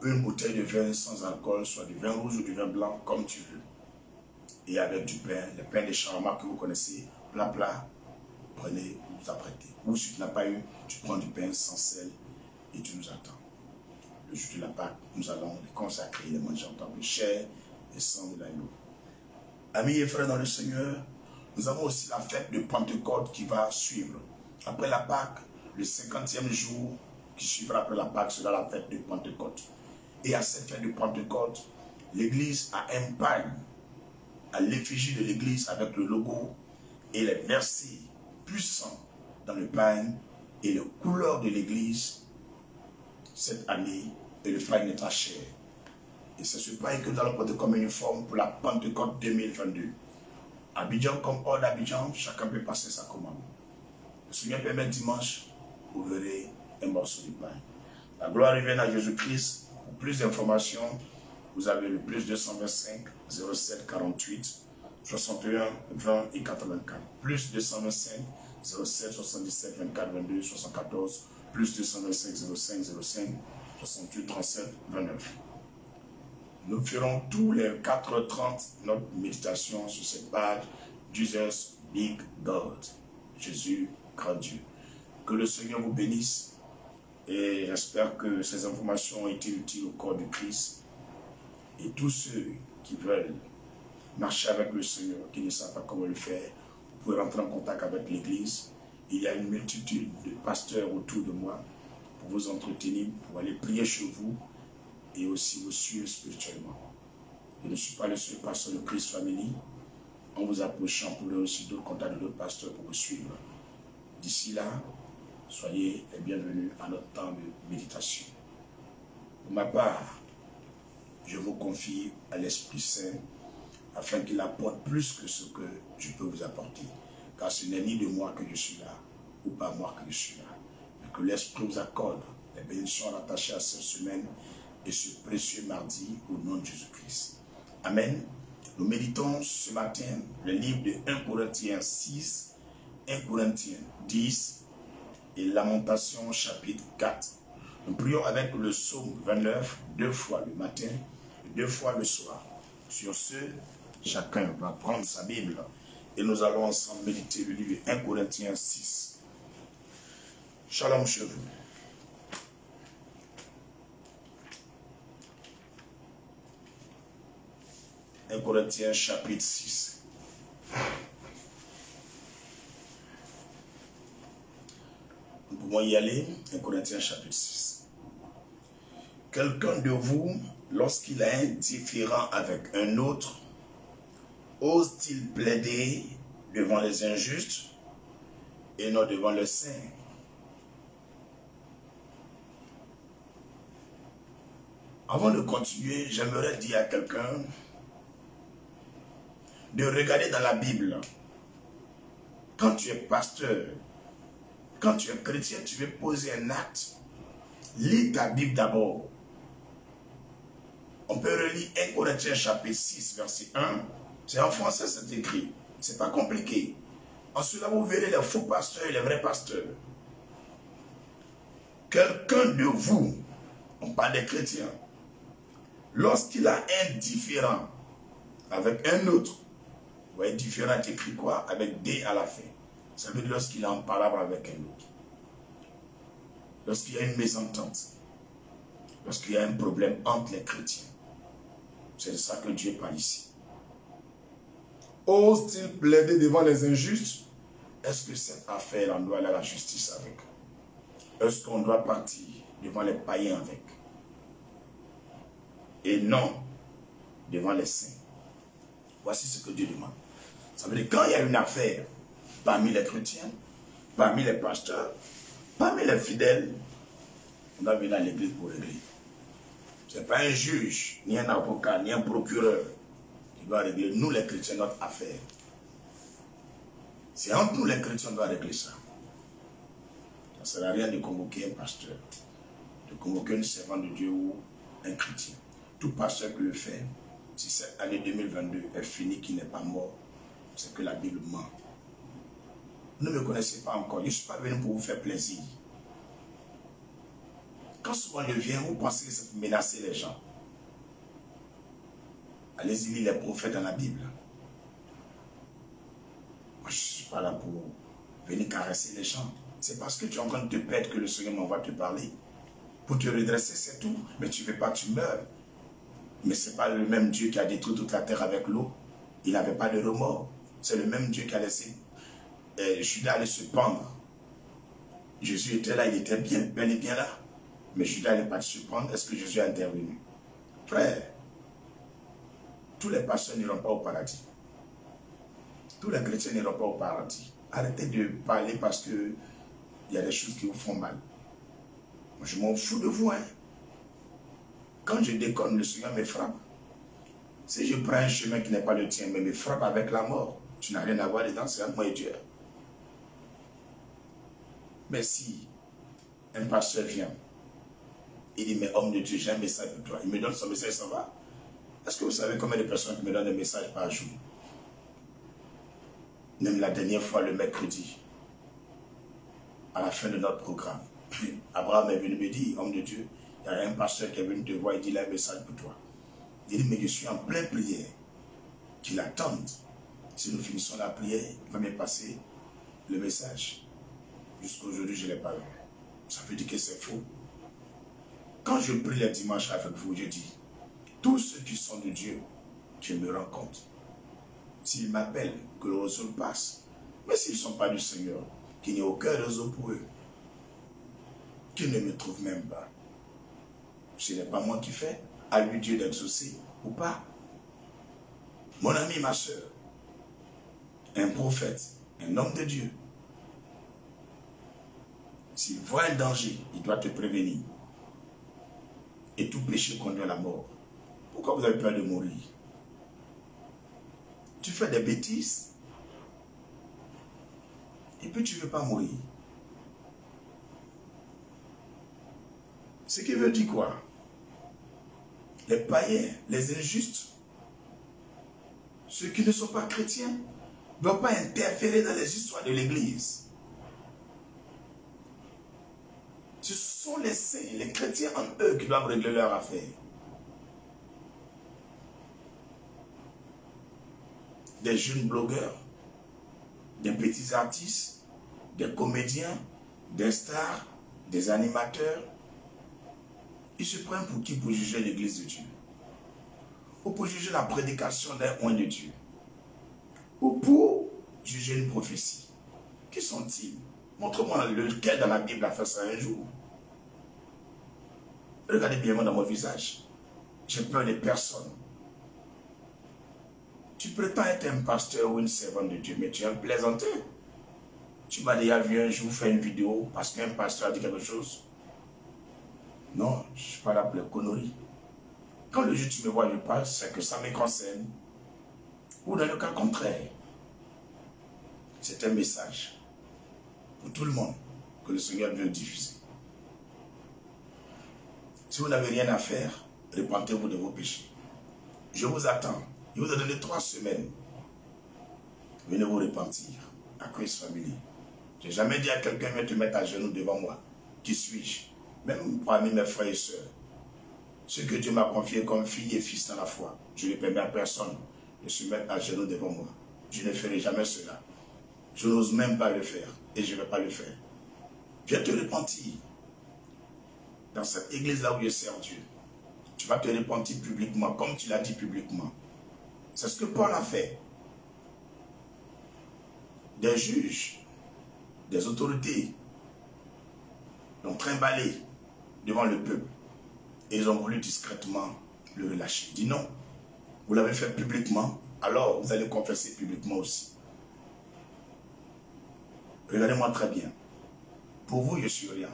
Une bouteille de vin sans alcool, soit du vin rouge ou du vin blanc, comme tu veux. Et avec du pain, le pain de shawarma que vous connaissez, plat, prenez, vous apprêtez. Ou si tu n'as pas eu, tu prends du pain sans sel et tu nous attends. Le jour de la Pâque, nous allons les consacrer, les manger en tant que chair et sang de l'agneau. Amis et frères dans le Seigneur, nous avons aussi la fête de Pentecôte qui va suivre. Après la Pâque, le 50e jour qui suivra après la Pâque sera la fête de Pentecôte. Et à cette fête de Pentecôte, l'Église a un pain à l'effigie de l'Église avec le logo et les versets puissants dans le pain et les couleurs de l'Église. Cette année, et le pain est à chair. Et c'est ce pain que nous allons porter comme uniforme pour la Pentecôte 2022. Abidjan comme hors d'Abidjan, chacun peut passer sa commande. Le Seigneur permet dimanche, vous verrez un morceau de pain. La gloire revienne à Jésus-Christ. Pour plus d'informations, vous avez le plus 225 07 48 61 20 et 84. Plus 225 07 77 24 22 74. Plus 225 05 05 68 37 29. Nous ferons tous les 4h30 notre méditation sur cette page Jesus Big God. Jésus, grand Dieu. Que le Seigneur vous bénisse et j'espère que ces informations ont été utiles au corps du Christ. Et tous ceux qui veulent marchez avec le Seigneur, qui ne savent pas comment le faire, vous pouvez rentrer en contact avec l'église. Il y a une multitude de pasteurs autour de moi pour vous entretenir, pour aller prier chez vous et aussi vous suivre spirituellement. Je ne suis pas le seul pasteur de Christ Family. En vous approchant, vous pourrez aussi d'autres contacts de d'autres pasteurs pour vous suivre. D'ici là, soyez les bienvenus à notre temps de méditation. Pour ma part, je vous confie à l'Esprit Saint afin qu'il apporte plus que ce que je peux vous apporter. Car ce n'est ni de moi que je suis là, ou pas moi que je suis là. Mais que l'Esprit vous accorde les bénédictions rattachées à cette semaine et ce précieux mardi au nom de Jésus-Christ. Amen. Nous méditons ce matin le livre de 1 Corinthiens 6, 1 Corinthiens 10 et Lamentation chapitre 4. Nous prions avec le psaume 29, 2 fois le matin et 2 fois le soir. Sur ce, chacun va prendre sa Bible et nous allons ensemble méditer le livre de 1 Corinthiens 6. Shalom chez vous. 1 Corinthiens chapitre 6. Nous pouvons y aller. 1 Corinthiens chapitre 6. Quelqu'un de vous, lorsqu'il est indifférent avec un autre, ose-t-il plaider devant les injustes et non devant les saints? Avant de continuer, j'aimerais dire à quelqu'un de regarder dans la Bible. Quand tu es pasteur, quand tu es chrétien, tu veux poser un acte. Lis ta Bible d'abord. On peut relire 1 Corinthiens chapitre 6, verset 1. C'est en français, c'est écrit. C'est pas compliqué. Ensuite, là, vous verrez les faux pasteurs et les vrais pasteurs. Quelqu'un de vous, on parle des chrétiens, lorsqu'il a un différend avec un autre, vous voyez, différent écrit quoi? Avec D à la fin. Ça veut dire lorsqu'il est en parole avec un autre. Lorsqu'il y a une mésentente. Lorsqu'il y a un problème entre les chrétiens. C'est de ça que Dieu parle ici. Ose-t-il plaider devant les injustes? Est-ce que cette affaire, on doit aller à la justice avec? Est-ce qu'on doit partir devant les païens avec? Et non devant les saints. Voici ce que Dieu demande. Ça veut dire quand il y a une affaire parmi les chrétiens, parmi les pasteurs, parmi les fidèles, on doit venir à l'église pour régler. Ce n'est pas un juge, ni un avocat, ni un procureur qui doit régler, nous les chrétiens, notre affaire. C'est entre nous les chrétiens qui doivent régler ça. Ça ne sert à rien de convoquer un pasteur, de convoquer un servant de Dieu ou un chrétien. Tout pasteur qui le fait, si cette année 2022 est finie, qui n'est pas mort, c'est que la Bible ment. Vous ne me connaissez pas encore, je ne suis pas venu pour vous faire plaisir. Quand souvent je viens, vous pensez que c'est pour menacer les gens. Allez-y lire les prophètes dans la Bible. Moi, je ne suis pas là pour venir caresser les gens. C'est parce que tu es en train de te perdre que le Seigneur m'envoie te parler. Pour te redresser, c'est tout. Mais tu ne veux pas, tu meurs. Mais ce n'est pas le même Dieu qui a détruit toute la terre avec l'eau. Il n'avait pas de remords. C'est le même Dieu qui a laissé Judas aller se pendre. Jésus était là, il était bien, bel et bien là. Mais Judas n'allait pas se pendre. Est-ce que Jésus est intervenu? Frère, tous les pasteurs n'iront pas au paradis. Tous les chrétiens n'iront pas au paradis. Arrêtez de parler parce qu'il y a des choses qui vous font mal. Moi, je m'en fous de vous. Hein. Quand je déconne, le Seigneur me frappe. Si je prends un chemin qui n'est pas le tien, mais me frappe avec la mort, tu n'as rien à voir dedans, c'est entre moi et Dieu. Mais si un pasteur vient, il dit, mais homme de Dieu, j'ai un message pour toi. Il me donne son message, ça va. Est-ce que vous savez combien de personnes qui me donnent des messages par jour? Même la dernière fois, le mercredi, à la fin de notre programme, Abraham est venu me dire, homme de Dieu, il y a un pasteur qui est venu te voir, il dit, il a un message pour toi. Il dit, mais je suis en pleine prière, qu'il attende. Si nous finissons la prière, il va me passer le message. Jusqu'aujourd'hui, je ne l'ai pas vu. Ça veut dire que c'est faux. Quand je prie les dimanches avec vous, je dis, tous ceux qui sont de Dieu, je me rends compte. S'ils m'appellent, que le réseau passe. Mais s'ils ne sont pas du Seigneur, qu'il n'y ait aucun réseau pour eux, qu'ils ne me trouvent même pas. Ce n'est pas moi qui fais, à lui Dieu d'exaucer ou pas. Mon ami, ma soeur, un prophète, un homme de Dieu, s'il voit un danger, il doit te prévenir. Et tout péché conduit à la mort. Pourquoi vous avez peur de mourir? Tu fais des bêtises et puis tu ne veux pas mourir. Ce qui veut dire quoi? Les païens, les injustes, ceux qui ne sont pas chrétiens, ne doivent pas interférer dans les histoires de l'Église. Ce sont les saints, les chrétiens en eux qui doivent régler leurs affaires. Des jeunes blogueurs, des petits artistes, des comédiens, des stars, des animateurs. Ils se prennent pour qui pour juger l'Église de Dieu? Ou pour juger la prédication d'un oint de Dieu? Ou pour juger une prophétie? Qui sont-ils? Montre-moi lequel dans la Bible a fait ça un jour. Regardez bien dans mon visage. J'ai peur de personne. Tu prétends être un pasteur ou une servante de Dieu, mais tu es un plaisanteur. Tu m'as déjà vu un jour faire une vidéo parce qu'un pasteur a dit quelque chose. Non, je ne suis pas là pour les conneries. Quand le jour tu me vois, je parle, c'est que ça me concerne. Ou dans le cas contraire, c'est un message pour tout le monde que le Seigneur veut diffuser. Si vous n'avez rien à faire, repentez-vous de vos péchés. Je vous attends. Je vous ai donné 3 semaines. Venez vous repentir à Christ Family. Je n'ai jamais dit à quelqu'un de te mettre à genoux devant moi. Qui suis-je? Même parmi mes frères et sœurs. Ce que Dieu m'a confié comme fille et fils dans la foi, je ne permets à personne de se mettre à genoux devant moi. Je ne ferai jamais cela. Je n'ose même pas le faire et je ne vais pas le faire. Viens te repentir. Dans cette église-là où je sers Dieu, tu vas te repentir publiquement, comme tu l'as dit publiquement. C'est ce que Paul a fait. Des juges, des autorités l'ont trimballé devant le peuple. Et ils ont voulu discrètement le relâcher. Il dit non, vous l'avez fait publiquement, alors vous allez confesser publiquement aussi. Regardez-moi très bien. Pour vous, je suis rien.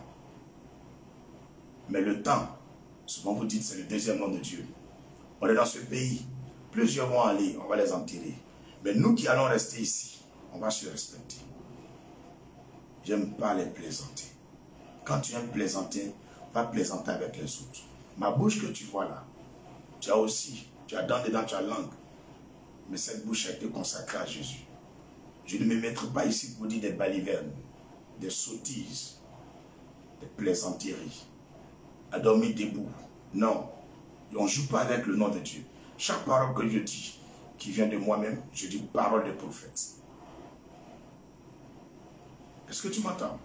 Mais le temps, souvent vous dites, c'est le deuxième nom de Dieu. On est dans ce pays. Plusieurs vont aller, on va les enterrer. Mais nous qui allons rester ici, on va se respecter. J'aime pas les plaisanter. Quand tu aimes plaisanter, va plaisanter avec les autres. Ma bouche que tu vois là, tu as aussi, tu as dedans ta langue. Mais cette bouche a été consacrée à Jésus. Je ne me mettrai pas ici pour dire des balivernes, des sottises, des plaisanteries, à dormir debout. Non, on ne joue pas avec le nom de Dieu. Chaque parole que je dis, qui vient de moi-même, je dis parole de prophète. Est-ce que tu m'entends?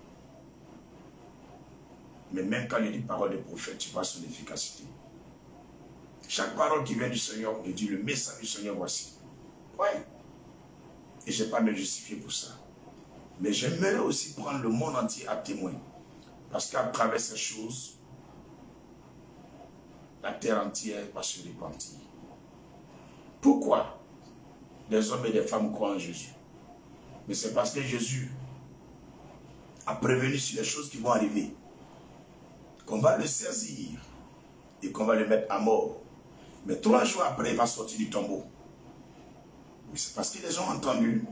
Mais même quand je dis parole de prophète, tu vois son efficacité. Chaque parole qui vient du Seigneur, je dis le message du Seigneur, voici. Ouais. Et je n'ai pas à me justifier pour ça. Mais j'aimerais aussi prendre le monde entier à témoin. Parce qu'à travers ces choses, la terre entière va se repentir. Pourquoi des hommes et des femmes croient en Jésus? Mais c'est parce que Jésus a prévenu sur les choses qui vont arriver. Qu'on va le saisir et qu'on va le mettre à mort. Mais 3 jours après, il va sortir du tombeau. Mais c'est parce que les gens ont entendu.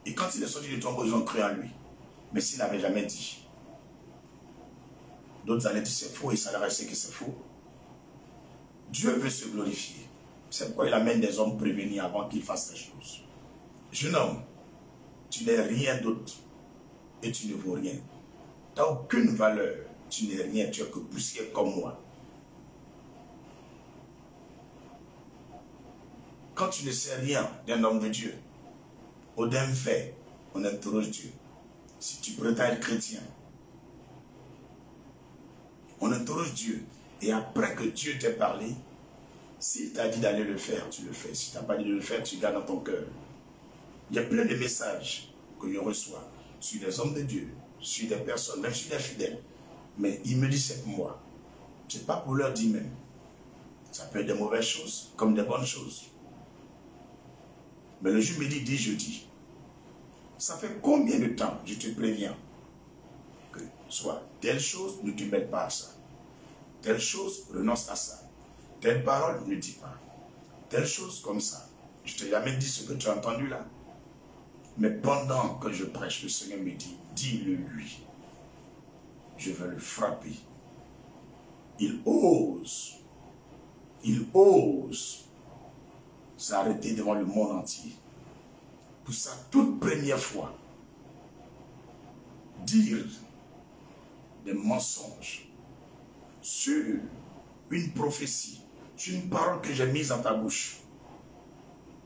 Et quand il est sorti du tombeau, ils ont cru en lui. Mais s'il n'avait jamais dit. D'autres allaient dire c'est faux et ça leur restait que c'est faux. Dieu veut se glorifier. C'est pourquoi il amène des hommes prévenus avant qu'ils fassent les choses. Jeune homme, tu n'es rien d'autre et tu ne vaux rien. Tu n'as aucune valeur. Tu n'es rien, tu es que poussière comme moi. Quand tu ne sais rien d'un homme de Dieu, ou d'un fait, on interroge Dieu. Si tu prétends être chrétien, on interroge Dieu. Et après que Dieu t'ait parlé, S'il t'a dit d'aller le faire, tu le fais. Si tu n'as pas dit de le faire, tu gardes dans ton cœur. Il y a plein de messages que je reçois sur des hommes de Dieu, sur des personnes, même sur des fidèles. Mais il me dit c'est pour moi. Ce n'est pas pour leur dire même. Ça peut être des mauvaises choses comme des bonnes choses. Mais le juge me dit, dis jeudi. Ça fait combien de temps, je te préviens, que soit telle chose, ne te mêle pas à ça. Telle chose, renonce à ça. Telle parole, ne dis pas. Telle chose comme ça. Je ne t'ai jamais dit ce que tu as entendu là. Mais pendant que je prêche, le Seigneur me dit, dis-le lui. Je vais le frapper. Il ose s'arrêter devant le monde entier. Pour sa toute première fois, dire des mensonges sur une prophétie, sur une parole que j'ai mise dans ta bouche.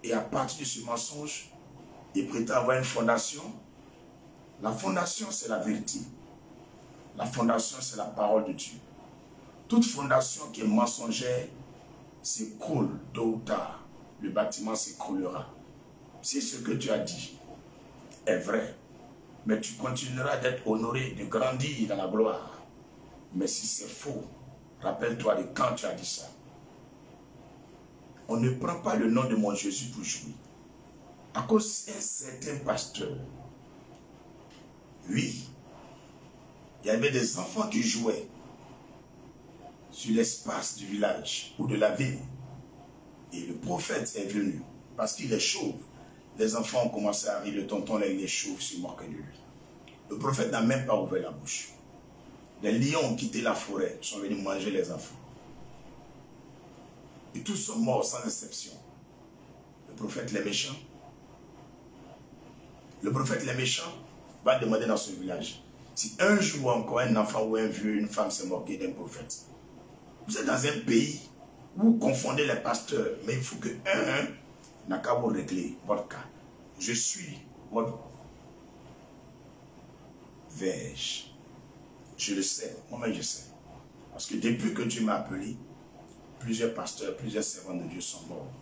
Et à partir de ce mensonge, il prétend avoir une fondation. La fondation, c'est la vérité. La fondation, c'est la parole de Dieu. Toute fondation qui est mensongère s'écroule tôt ou tard. Le bâtiment s'écroulera. Si ce que tu as dit est vrai, mais tu continueras d'être honoré, de grandir dans la gloire. Mais si c'est faux, rappelle-toi de quand tu as dit ça. On ne prend pas le nom de mon Jésus pour jouer. À cause d'un certain pasteur, oui, il y avait des enfants qui jouaient sur l'espace du village ou de la ville. Et le prophète est venu, parce qu'il est chauve. Les enfants ont commencé à rire, le tonton là, il est chauve, se moquer de lui. Le prophète n'a même pas ouvert la bouche. Les lions ont quitté la forêt, sont venus manger les enfants. Et tous sont morts sans exception. Le prophète, les méchants. Le prophète, les méchants, va demander dans ce village. Si un jour encore un enfant ou un vieux, une femme s'est moqué d'un prophète. Vous êtes dans un pays où vous confondez les pasteurs, mais il faut que un n'a qu'à vous régler votre cas. Je suis votre verge. Je le sais, moi-même je sais. Parce que depuis que Dieu m'a appelé, plusieurs pasteurs, plusieurs servants de Dieu sont morts.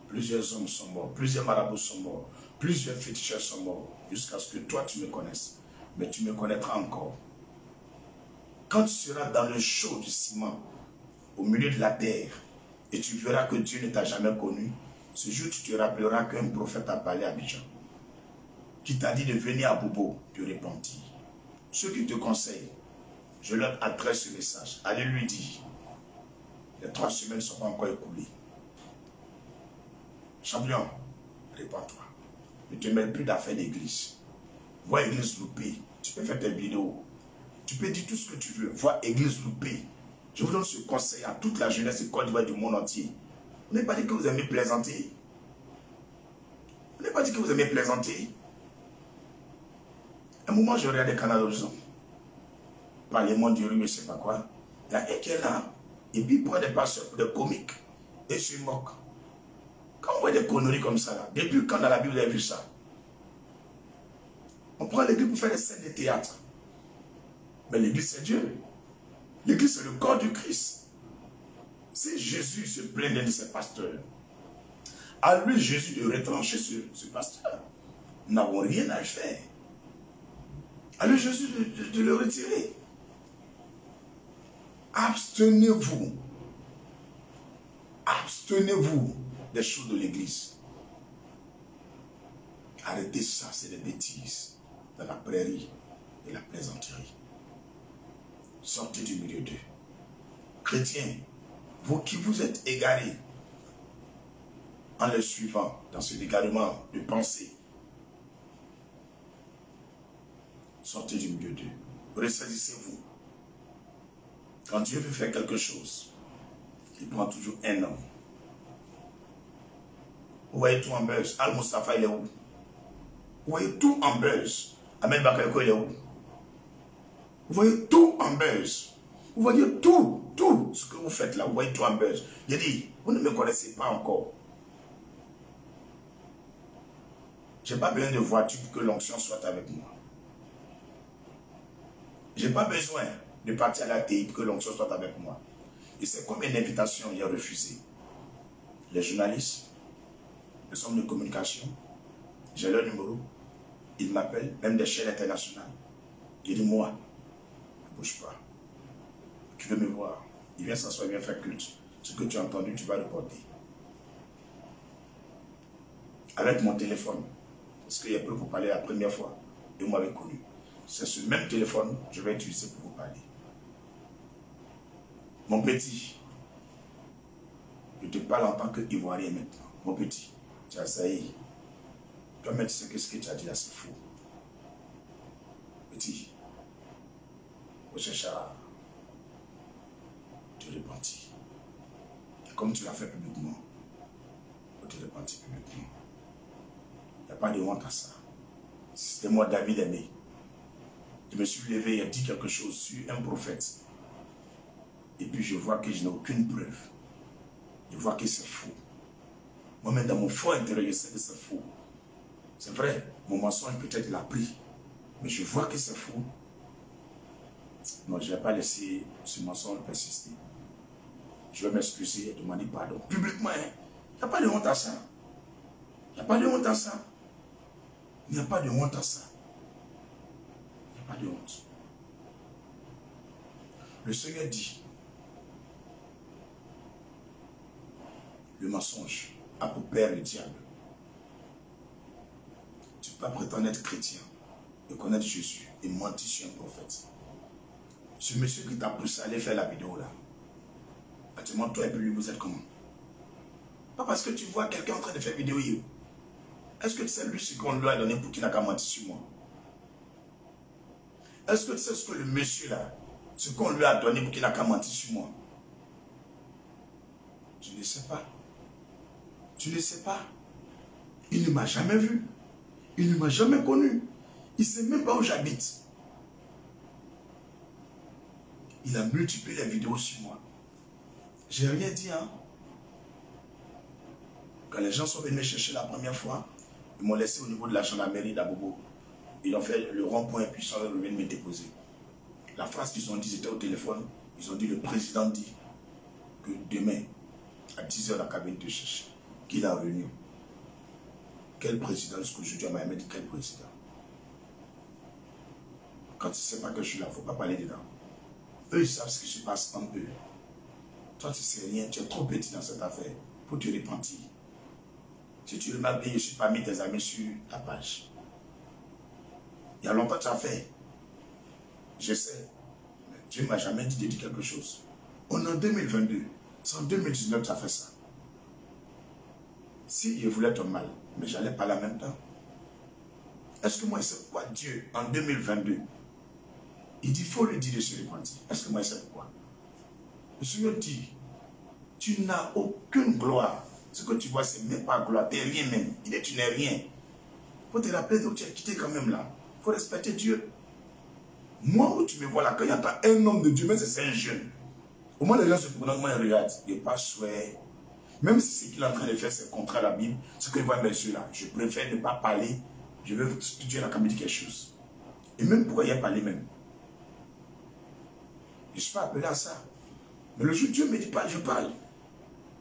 Plusieurs hommes sont morts, plusieurs marabouts sont morts, plusieurs féticheurs sont morts, jusqu'à ce que toi tu me connaisses. Mais tu me connaîtras encore. Quand tu seras dans le chaud du ciment, au milieu de la terre, et tu verras que Dieu ne t'a jamais connu, ce jour tu te rappelleras qu'un prophète a parlé à Abidjan, qui t'a dit de venir à Bobo, te repentir. Ceux qui te conseillent, je leur adresse ce message. Allez lui dire, les 3 semaines ne sont pas encore écoulées. Champion, répands-toi. Ne te mêle plus d'affaires d'église. Vois église loupée. Tu peux faire tes vidéos. Tu peux dire tout ce que tu veux. Vois église loupée. Je vous donne ce conseil à toute la jeunesse et Côte d'Ivoire du monde entier. Vous n'avez pas dit que vous aimez plaisanter. Vous n'avez pas dit que vous aimez plaisanter. Un moment, je regardais Canal Horizon. Parlement du rue, je ne sais pas quoi. Il y a un qui est là. Et puis il prend des pasteurs, des comiques. Et se moque. Quand on voit des conneries comme ça, là, depuis quand dans la Bible vous avez vu ça? On prend l'église pour faire des scènes de théâtre. Mais l'église c'est Dieu. L'église c'est le corps du Christ. Si Jésus se plaint d'un de ses pasteurs, à lui Jésus de retrancher ce pasteur. Nous n'avons rien à faire. À lui Jésus de le retirer. Abstenez-vous. Abstenez-vous des choses de l'église. Arrêtez ça, c'est des bêtises. Dans la prairie et la plaisanterie. Sortez du milieu d'eux. Chrétiens, vous qui vous êtes égarés en les suivant dans ce égarement de pensée, sortez du milieu d'eux. Ressaisissez-vous. Quand Dieu veut faire quelque chose, il prend toujours un homme. Vous voyez tout en buzz. Al-Mustafa, il est où? Vous voyez tout en buzz. Ahmed Bakayoko, il est où? Vous voyez tout en buzz. Vous voyez tout ce que vous faites là. Vous voyez tout en buzz. J'ai dit, vous ne me connaissez pas encore. Je n'ai pas besoin de voiture pour que l'onction soit avec moi. Je n'ai pas besoin de partir à la TI pour que l'onction soit avec moi. Et c'est combien d'invitations j'ai refusées. les journalistes, les hommes de communication, j'ai leur numéro, ils m'appellent, même des chaînes internationales. Ils disent, moi, ne bouge pas. Tu veux me voir? Il vient s'asseoir, il vient faire culte. Ce que tu as entendu, tu vas reporter. Avec mon téléphone, parce qu'il y a peu pour parler la première fois, et vous m'avez connu. C'est ce même téléphone que je vais utiliser pour vous parler. Mon petit, je te parle en tant qu'Ivoirien maintenant. Mon petit, tu as sailli. Toi-même, tu sais que ce que tu as dit là, c'est faux. Petit, on cherche à te repentir. Et comme tu l'as fait publiquement, on te repentir publiquement. Il n'y a pas de honte à ça. C'était moi, David Aimé. Je me suis levé et dit quelque chose sur un prophète. Et puis je vois que je n'ai aucune preuve. Je vois que c'est faux. Moi-même, dans mon fort intérieur, je sais que c'est faux. C'est vrai, mon mensonge peut-être l'a pris. Mais je vois que c'est faux. Non, je ne vais pas laisser ce mensonge persister. Je vais m'excuser et demander pardon. Publiquement, il n'y a pas de honte à ça. Il n'y a pas de honte à ça. Il n'y a pas de honte à ça. Il n'y a pas de honte. Le Seigneur dit, le mensonge a pour père le diable. Tu ne peux pas prétendre être chrétien et connaître Jésus et mentir sur un prophète. Ce monsieur qui t'a poussé à aller faire la vidéo là, actuellement toi et puis lui vous êtes comment? Pas parce que tu vois quelqu'un en train de faire vidéo. Est-ce que tu sais lui ce qu'on lui a donné pour qu'il n'a qu'à mentir sur moi? Est-ce que tu sais ce que le monsieur là, ce qu'on lui a donné pour qu'il n'a qu'à mentir sur moi? Je ne sais pas. Tu ne sais pas. Il ne m'a jamais vu. Il ne m'a jamais connu. Il ne sait même pas où j'habite. Il a multiplié les vidéos sur moi. J'ai rien dit, hein. Quand les gens sont venus me chercher la première fois, ils m'ont laissé au niveau de la gendarmerie d'Abobo. Ils ont fait le rond-point et puis ils sont venus me déposer. La phrase qu'ils ont dit, c'était au téléphone. Ils ont dit, le président dit que demain, à 10 h, la cabine te cherche. Qu'il a réuni. Quel président? Est-ce qu'aujourd'hui, on m'a dit quel président? Quand tu ne sais pas que je suis là, il ne faut pas parler dedans. Eux, ils savent ce qui se passe entre eux. Toi, tu ne sais rien. Tu es trop petit dans cette affaire pour te repentir. Si tu remarques bien, je ne suis pas mis tes amis sur ta page. Il y a longtemps que tu as fait. Je sais. Mais Dieu ne m'a jamais dit de dire quelque chose. On est en 2022. C'est en 2019 que tu as fait ça. Si je voulais ton mal, mais j'allais parler en même temps. Est-ce que moi, je sais pourquoi Dieu, en 2022, il dit, il faut le dire de se repentir. Est-ce que moi, je sais pourquoi? Le Seigneur dit, tu n'as aucune gloire. Ce que tu vois, c'est même pas gloire. Tu n'es rien même. Il dit, tu n'es rien. Il faut te rappeler d'où tu es quitté quand même là. Il faut respecter Dieu. Moi, où tu me vois là, quand il y a un homme de Dieu, même si c'est un jeune, au moins les gens se prononcent, moi, ils regardent. Il n'est pas souhait. Même si ce qu'il est en train de faire, c'est contre la Bible, ce qu'il voit mes yeux là, je préfère ne pas parler. Je veux que Dieu n'a qu'à me dire quelque chose. Et même pour y parler même. Je ne suis pas appelé à ça. Mais le jour où Dieu me dit pas, je parle.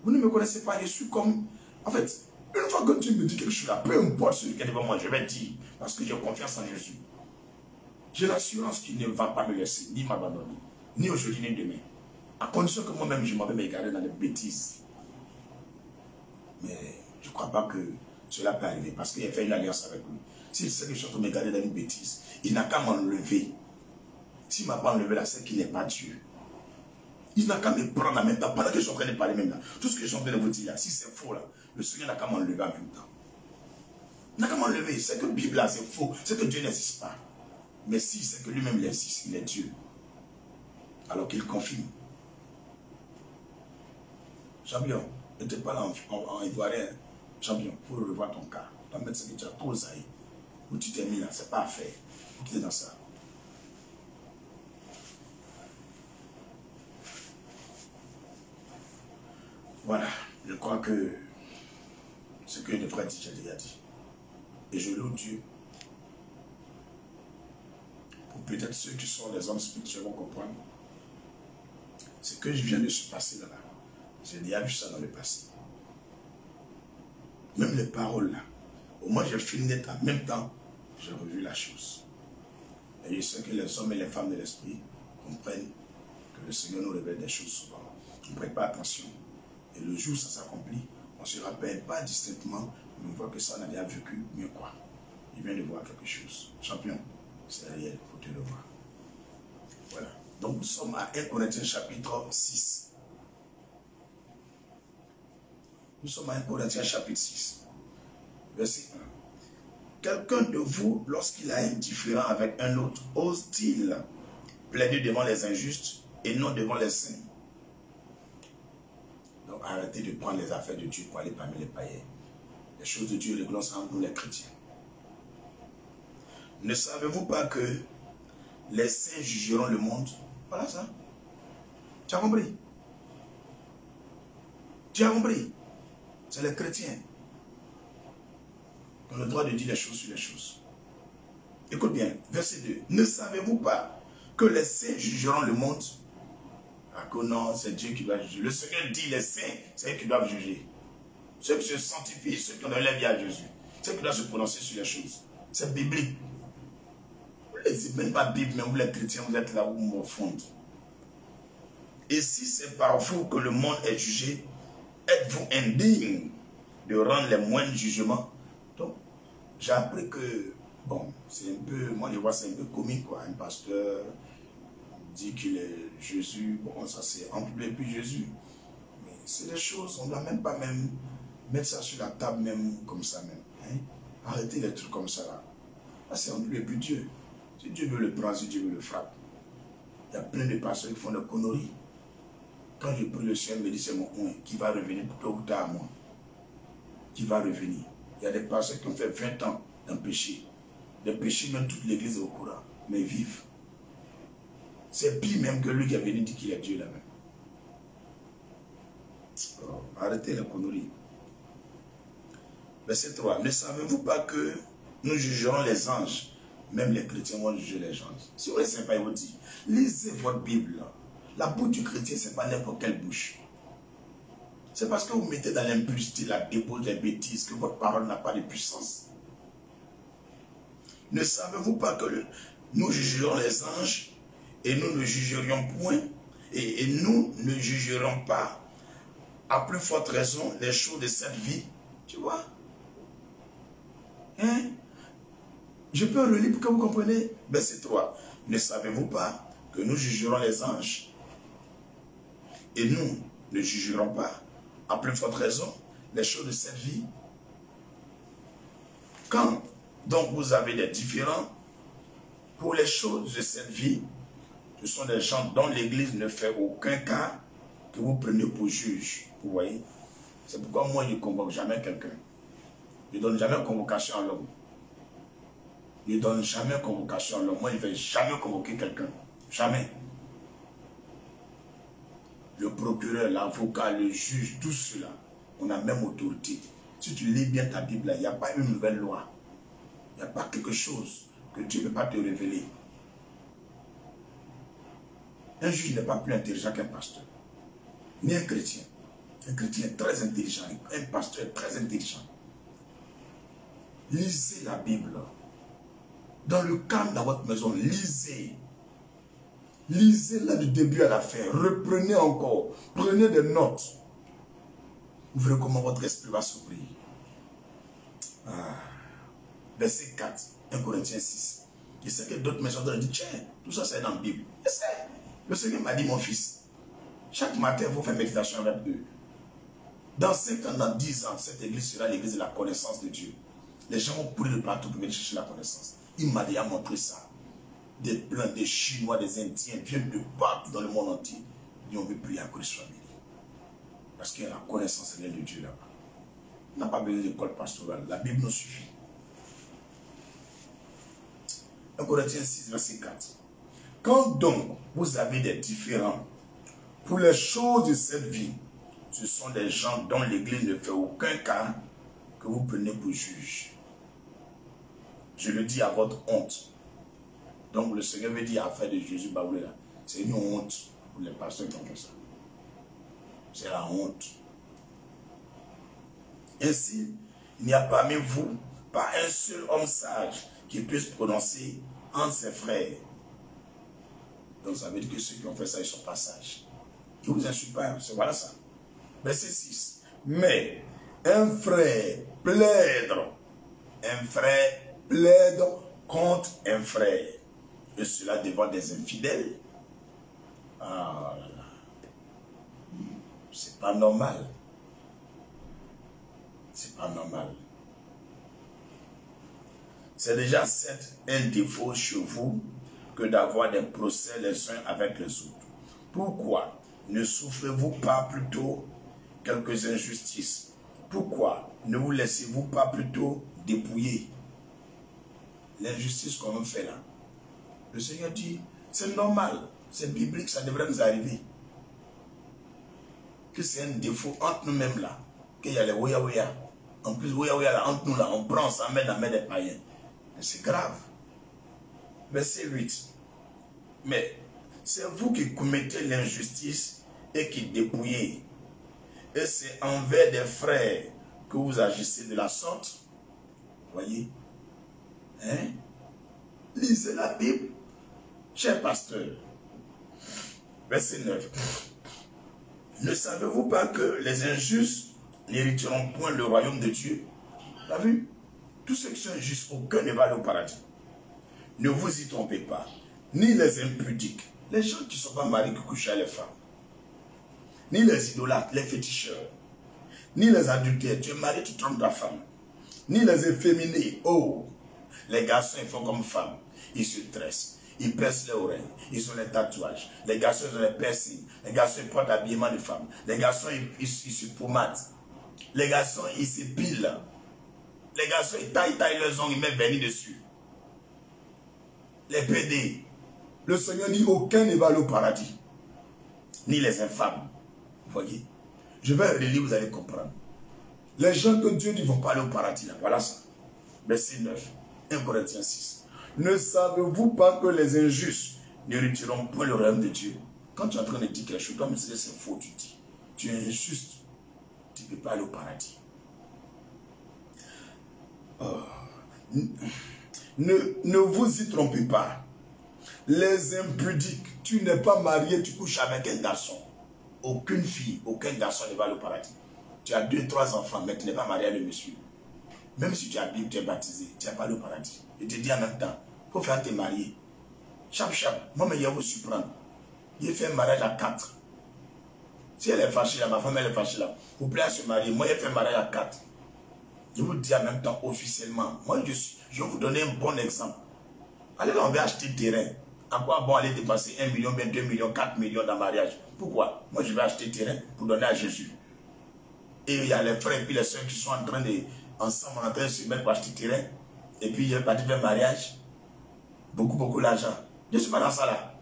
Vous ne me connaissez pas, je suis comme... En fait, une fois que Dieu me dit quelque chose là, peu importe celui qui est devant moi, je vais dire. Parce que j'ai confiance en Jésus. J'ai l'assurance qu'il ne va pas me laisser, ni m'abandonner. Ni aujourd'hui, ni demain. À condition que moi-même, je m'en vais me garder dans les bêtises. Mais je ne crois pas que cela peut arriver parce qu'il a fait une alliance avec lui. S'il sait que je suis en train de me garder dans une bêtise, il n'a qu'à m'enlever. S'il ne m'a pas enlevé là, c'est qu'il n'est pas Dieu. Il n'a qu'à me prendre en même temps. Pendant que je suis en train de parler même là, tout ce que je suis en train de vous dire là, si c'est faux là, le Seigneur n'a qu'à m'enlever en même temps. Il n'a qu'à m'enlever. C'est que la Bible là, c'est faux. C'est que Dieu n'existe pas. Mais si c'est que lui-même il existe, il est Dieu. Alors qu'il confirme. Champion, ne te parle en ivoirien. Champion, il faut revoir ton cas. Tu vas mettre ce que tu as trop zaï. Où tu t'es mis là, c'est pas à faire. Tu es dans ça. Voilà, je crois que ce que je devrais dire, j'ai déjà dit. Et je loue Dieu. Pour peut-être ceux qui sont des hommes spirituels vont comprendre. Ce que je viens de se passer là, j'ai déjà vu ça dans le passé. Même les paroles là. Au moins j'ai fini d'être en même temps, j'ai revu la chose. Et je sais que les hommes et les femmes de l'esprit comprennent que le Seigneur nous révèle des choses souvent. On ne prête pas attention. Et le jour où ça s'accomplit, on ne se rappelle pas distinctement, mais on voit que ça on a déjà vécu mieux quoi. Il vient de voir quelque chose. Champion, c'est réel, il faut te le voir. Voilà. Donc nous sommes à 1 Corinthiens chapitre 6. Nous sommes à 1 Corinthiens chapitre 6. Verset 1. Quelqu'un de vous, lorsqu'il a un différend avec un autre, ose-t-il plaider devant les injustes et non devant les saints? Donc arrêtez de prendre les affaires de Dieu pour aller parmi les païens. Les choses de Dieu réglent ça entre nous les chrétiens. Ne savez-vous pas que les saints jugeront le monde? Voilà ça. Tu as compris? Tu as compris? C'est les chrétiens qui ont le droit de dire les choses sur les choses. Écoute bien, verset 2. Ne savez-vous pas que les saints jugeront le monde? Ah que non, c'est Dieu qui doit juger. Le Seigneur dit les saints, c'est eux qui doivent juger. Ceux qui se sanctifient, ceux qui ont donné la vie à Jésus. Ceux qui doivent se prononcer sur les choses. C'est biblique. Vous ne dites même pas Bible, mais vous les chrétiens, vous êtes là où vous me fondez. Et si c'est par vous que le monde est jugé, êtes-vous indigne de rendre les moindres jugements? Donc, j'ai appris que, bon, c'est un peu, moi je vois c'est un peu comique quoi. Un pasteur dit qu'il est Jésus, bon ça c'est entre lui et puis Jésus. Mais c'est des choses, on ne doit même pas même mettre ça sur la table même comme ça même. Hein? Arrêtez les trucs comme ça là. Là c'est entre lui et puis Dieu. Si Dieu veut le prendre, si Dieu veut le frapper. Il y a plein de pasteurs qui font des conneries. Quand je prie le ciel, me dit c'est mon oint qui va revenir pour tôt ou tard à moi. Qui va revenir. Il y a des pasteurs qui ont fait 20 ans d'un péché. Des péchés, même toute l'église est au courant. Mais vivent. C'est pire même que lui qui est venu dire qu'il est Dieu là-même. Oh, arrêtez les conneries. Verset 3. Ne savez-vous pas que nous jugerons les anges? Même les chrétiens vont juger les anges. Si vous ne savez pas, il vous dit, lisez votre Bible. La bouche du chrétien, ce n'est pas n'importe quelle bouche. C'est parce que vous mettez dans l'impudicité, la débauche, les bêtises, que votre parole n'a pas de puissance. Ne savez-vous pas que nous jugerons les anges et nous ne jugerions point et nous ne jugerons pas à plus forte raison les choses de cette vie? Tu vois? Hein? Je peux relire pour que vous compreniez. Verset 3. Ne savez-vous pas que nous jugerons les anges et nous ne jugerons pas à plus forte raison les choses de cette vie? Quand donc vous avez des différends pour les choses de cette vie, ce sont des gens dont l'Église ne fait aucun cas que vous prenez pour juge. Vous voyez? C'est pourquoi moi je ne convoque jamais quelqu'un. Je ne donne jamais convocation à l'homme. Je ne donne jamais convocation à l'homme. Moi je ne vais jamais convoquer quelqu'un. Jamais. Le procureur, l'avocat, le juge, tout cela, on a même autorité. Si tu lis bien ta Bible, il n'y a pas une nouvelle loi. Il n'y a pas quelque chose que Dieu ne peut pas te révéler. Un juge n'est pas plus intelligent qu'un pasteur. Ni un chrétien. Un chrétien est très intelligent. Un pasteur est très intelligent. Lisez la Bible. Dans le calme dans votre maison, lisez. Lisez-la du début à la fin. Reprenez encore. Prenez des notes. Vous verrez comment votre esprit va s'ouvrir. Verset 4, 1 Corinthiens 6. Je sais que d'autres maisons disent, tiens, tout ça c'est dans la Bible. Je sais. Le Seigneur m'a dit, mon fils, chaque matin, il faut faire méditation avec eux. Dans 5 ans, dans 10 ans, cette église sera l'église de la connaissance de Dieu. Les gens vont courir de partout pour venir chercher la connaissance. Il m'a déjà montré ça. Des Blancs, des Chinois, des Indiens viennent de partout dans le monde entier. Ils ont prier à Christ soit béni. Parce qu'il y a la connaissance réelle de Dieu là-bas. On n'a pas besoin d'école pastorale. La Bible nous suffit. 1 Corinthiens 6, verset 4. Quand donc vous avez des différends pour les choses de cette vie, ce sont des gens dont l'Église ne fait aucun cas que vous prenez pour juge. Je le dis à votre honte. Donc le Seigneur veut dire affaire de Jésus Baoulé là. C'est une honte pour les pasteurs qui ont fait ça. C'est la honte. Ainsi, Il n'y a parmi vous pas un seul homme sage qui puisse prononcer entre ses frères. Donc ça veut dire que ceux qui ont fait ça, ils ne sont pas sages. Ils ne vous insultent pas, c'est voilà ça. Verset 6. Mais un frère plaide contre un frère. Et cela devant des infidèles. Ah là là. C'est pas normal. C'est pas normal. C'est déjà un défaut chez vous que d'avoir des procès les uns avec les autres. Pourquoi ne souffrez-vous pas plutôt quelques injustices? Pourquoi ne vous laissez-vous pas plutôt dépouiller? L'injustice qu'on fait là. Le Seigneur dit, c'est normal, c'est biblique, ça devrait nous arriver. Que c'est un défaut entre nous-mêmes là. Qu'il y a les ouya-ouya. En plus, ouya-ouya là, entre nous là, on prend, on s'en met dans la main des païens. C'est grave. Verset 8. Mais c'est vous qui commettez l'injustice et qui dépouillez. Et c'est envers des frères que vous agissez de la sorte. Voyez? Hein? Lisez la Bible, cher pasteur. Verset 9. Ne savez-vous pas que les injustes n'hériteront point le royaume de Dieu? T'as vu? Tous ceux qui sont injustes, aucun ne va aller au paradis. Ne vous y trompez pas. Ni les impudiques, les gens qui ne sont pas mariés, qui couchent avec les femmes. Ni les idolâtres, les féticheurs. Ni les adultères. Tu es marié, tu trompes ta femme. Ni les efféminés. Oh, les garçons, ils font comme femmes. Ils se tressent. Ils percent les oreilles. Ils ont les tatouages. Les garçons, ils ont les piercings. Les garçons, ils portent l'habillement de femmes. Les garçons, ils se pommadent. Les garçons, ils s'épilent. Les garçons, ils taillent leurs ongles, ils mettent vernis dessus. Les PD. Le Seigneur dit, aucun ne va aller au paradis. Ni les infâmes. Vous voyez? Je vais relire, vous allez comprendre. Les gens que Dieu dit ne vont pas aller au paradis. Là. Voilà ça. Verset 9. 1 Corinthiens 6. Ne savez-vous pas que les injustes n'hériteront point le royaume de Dieu? Quand tu es en train de dire quelque chose, comme si c'est faux, tu dis. Tu es injuste. Tu ne peux pas aller au paradis. Oh. Ne vous y trompez pas. Les impudiques, tu n'es pas marié, tu couches avec un garçon. Aucune fille, aucun garçon ne va aller au paradis. Tu as 2, 3 enfants, mais tu n'es pas marié à le monsieur. Même si tu as Bible, tu es baptisé, tu n'es pas allé au paradis. Je te dis en même temps, il faut faire te marier. Chap, chap, moi, je vais vous surprendre. J'ai fait un mariage à 4. Si elle est fâchée là, ma femme elle est fâchée là, vous plaît à se marier. Moi, j'ai fait un mariage à 4. Je vous dis en même temps officiellement. Moi, je vais vous donner un bon exemple. Allez là, on va acheter terrain. À quoi bon aller dépenser 1 million, 2 millions, 4 millions dans le mariage? Pourquoi? Moi, je vais acheter terrain pour donner à Jésus. Et il y a les frères et puis les soeurs qui sont en train de, ensemble, en train de se mettre pour acheter terrain. Et puis, il est parti faire un mariage. Beaucoup d'argent. Je suis pas dans ça là.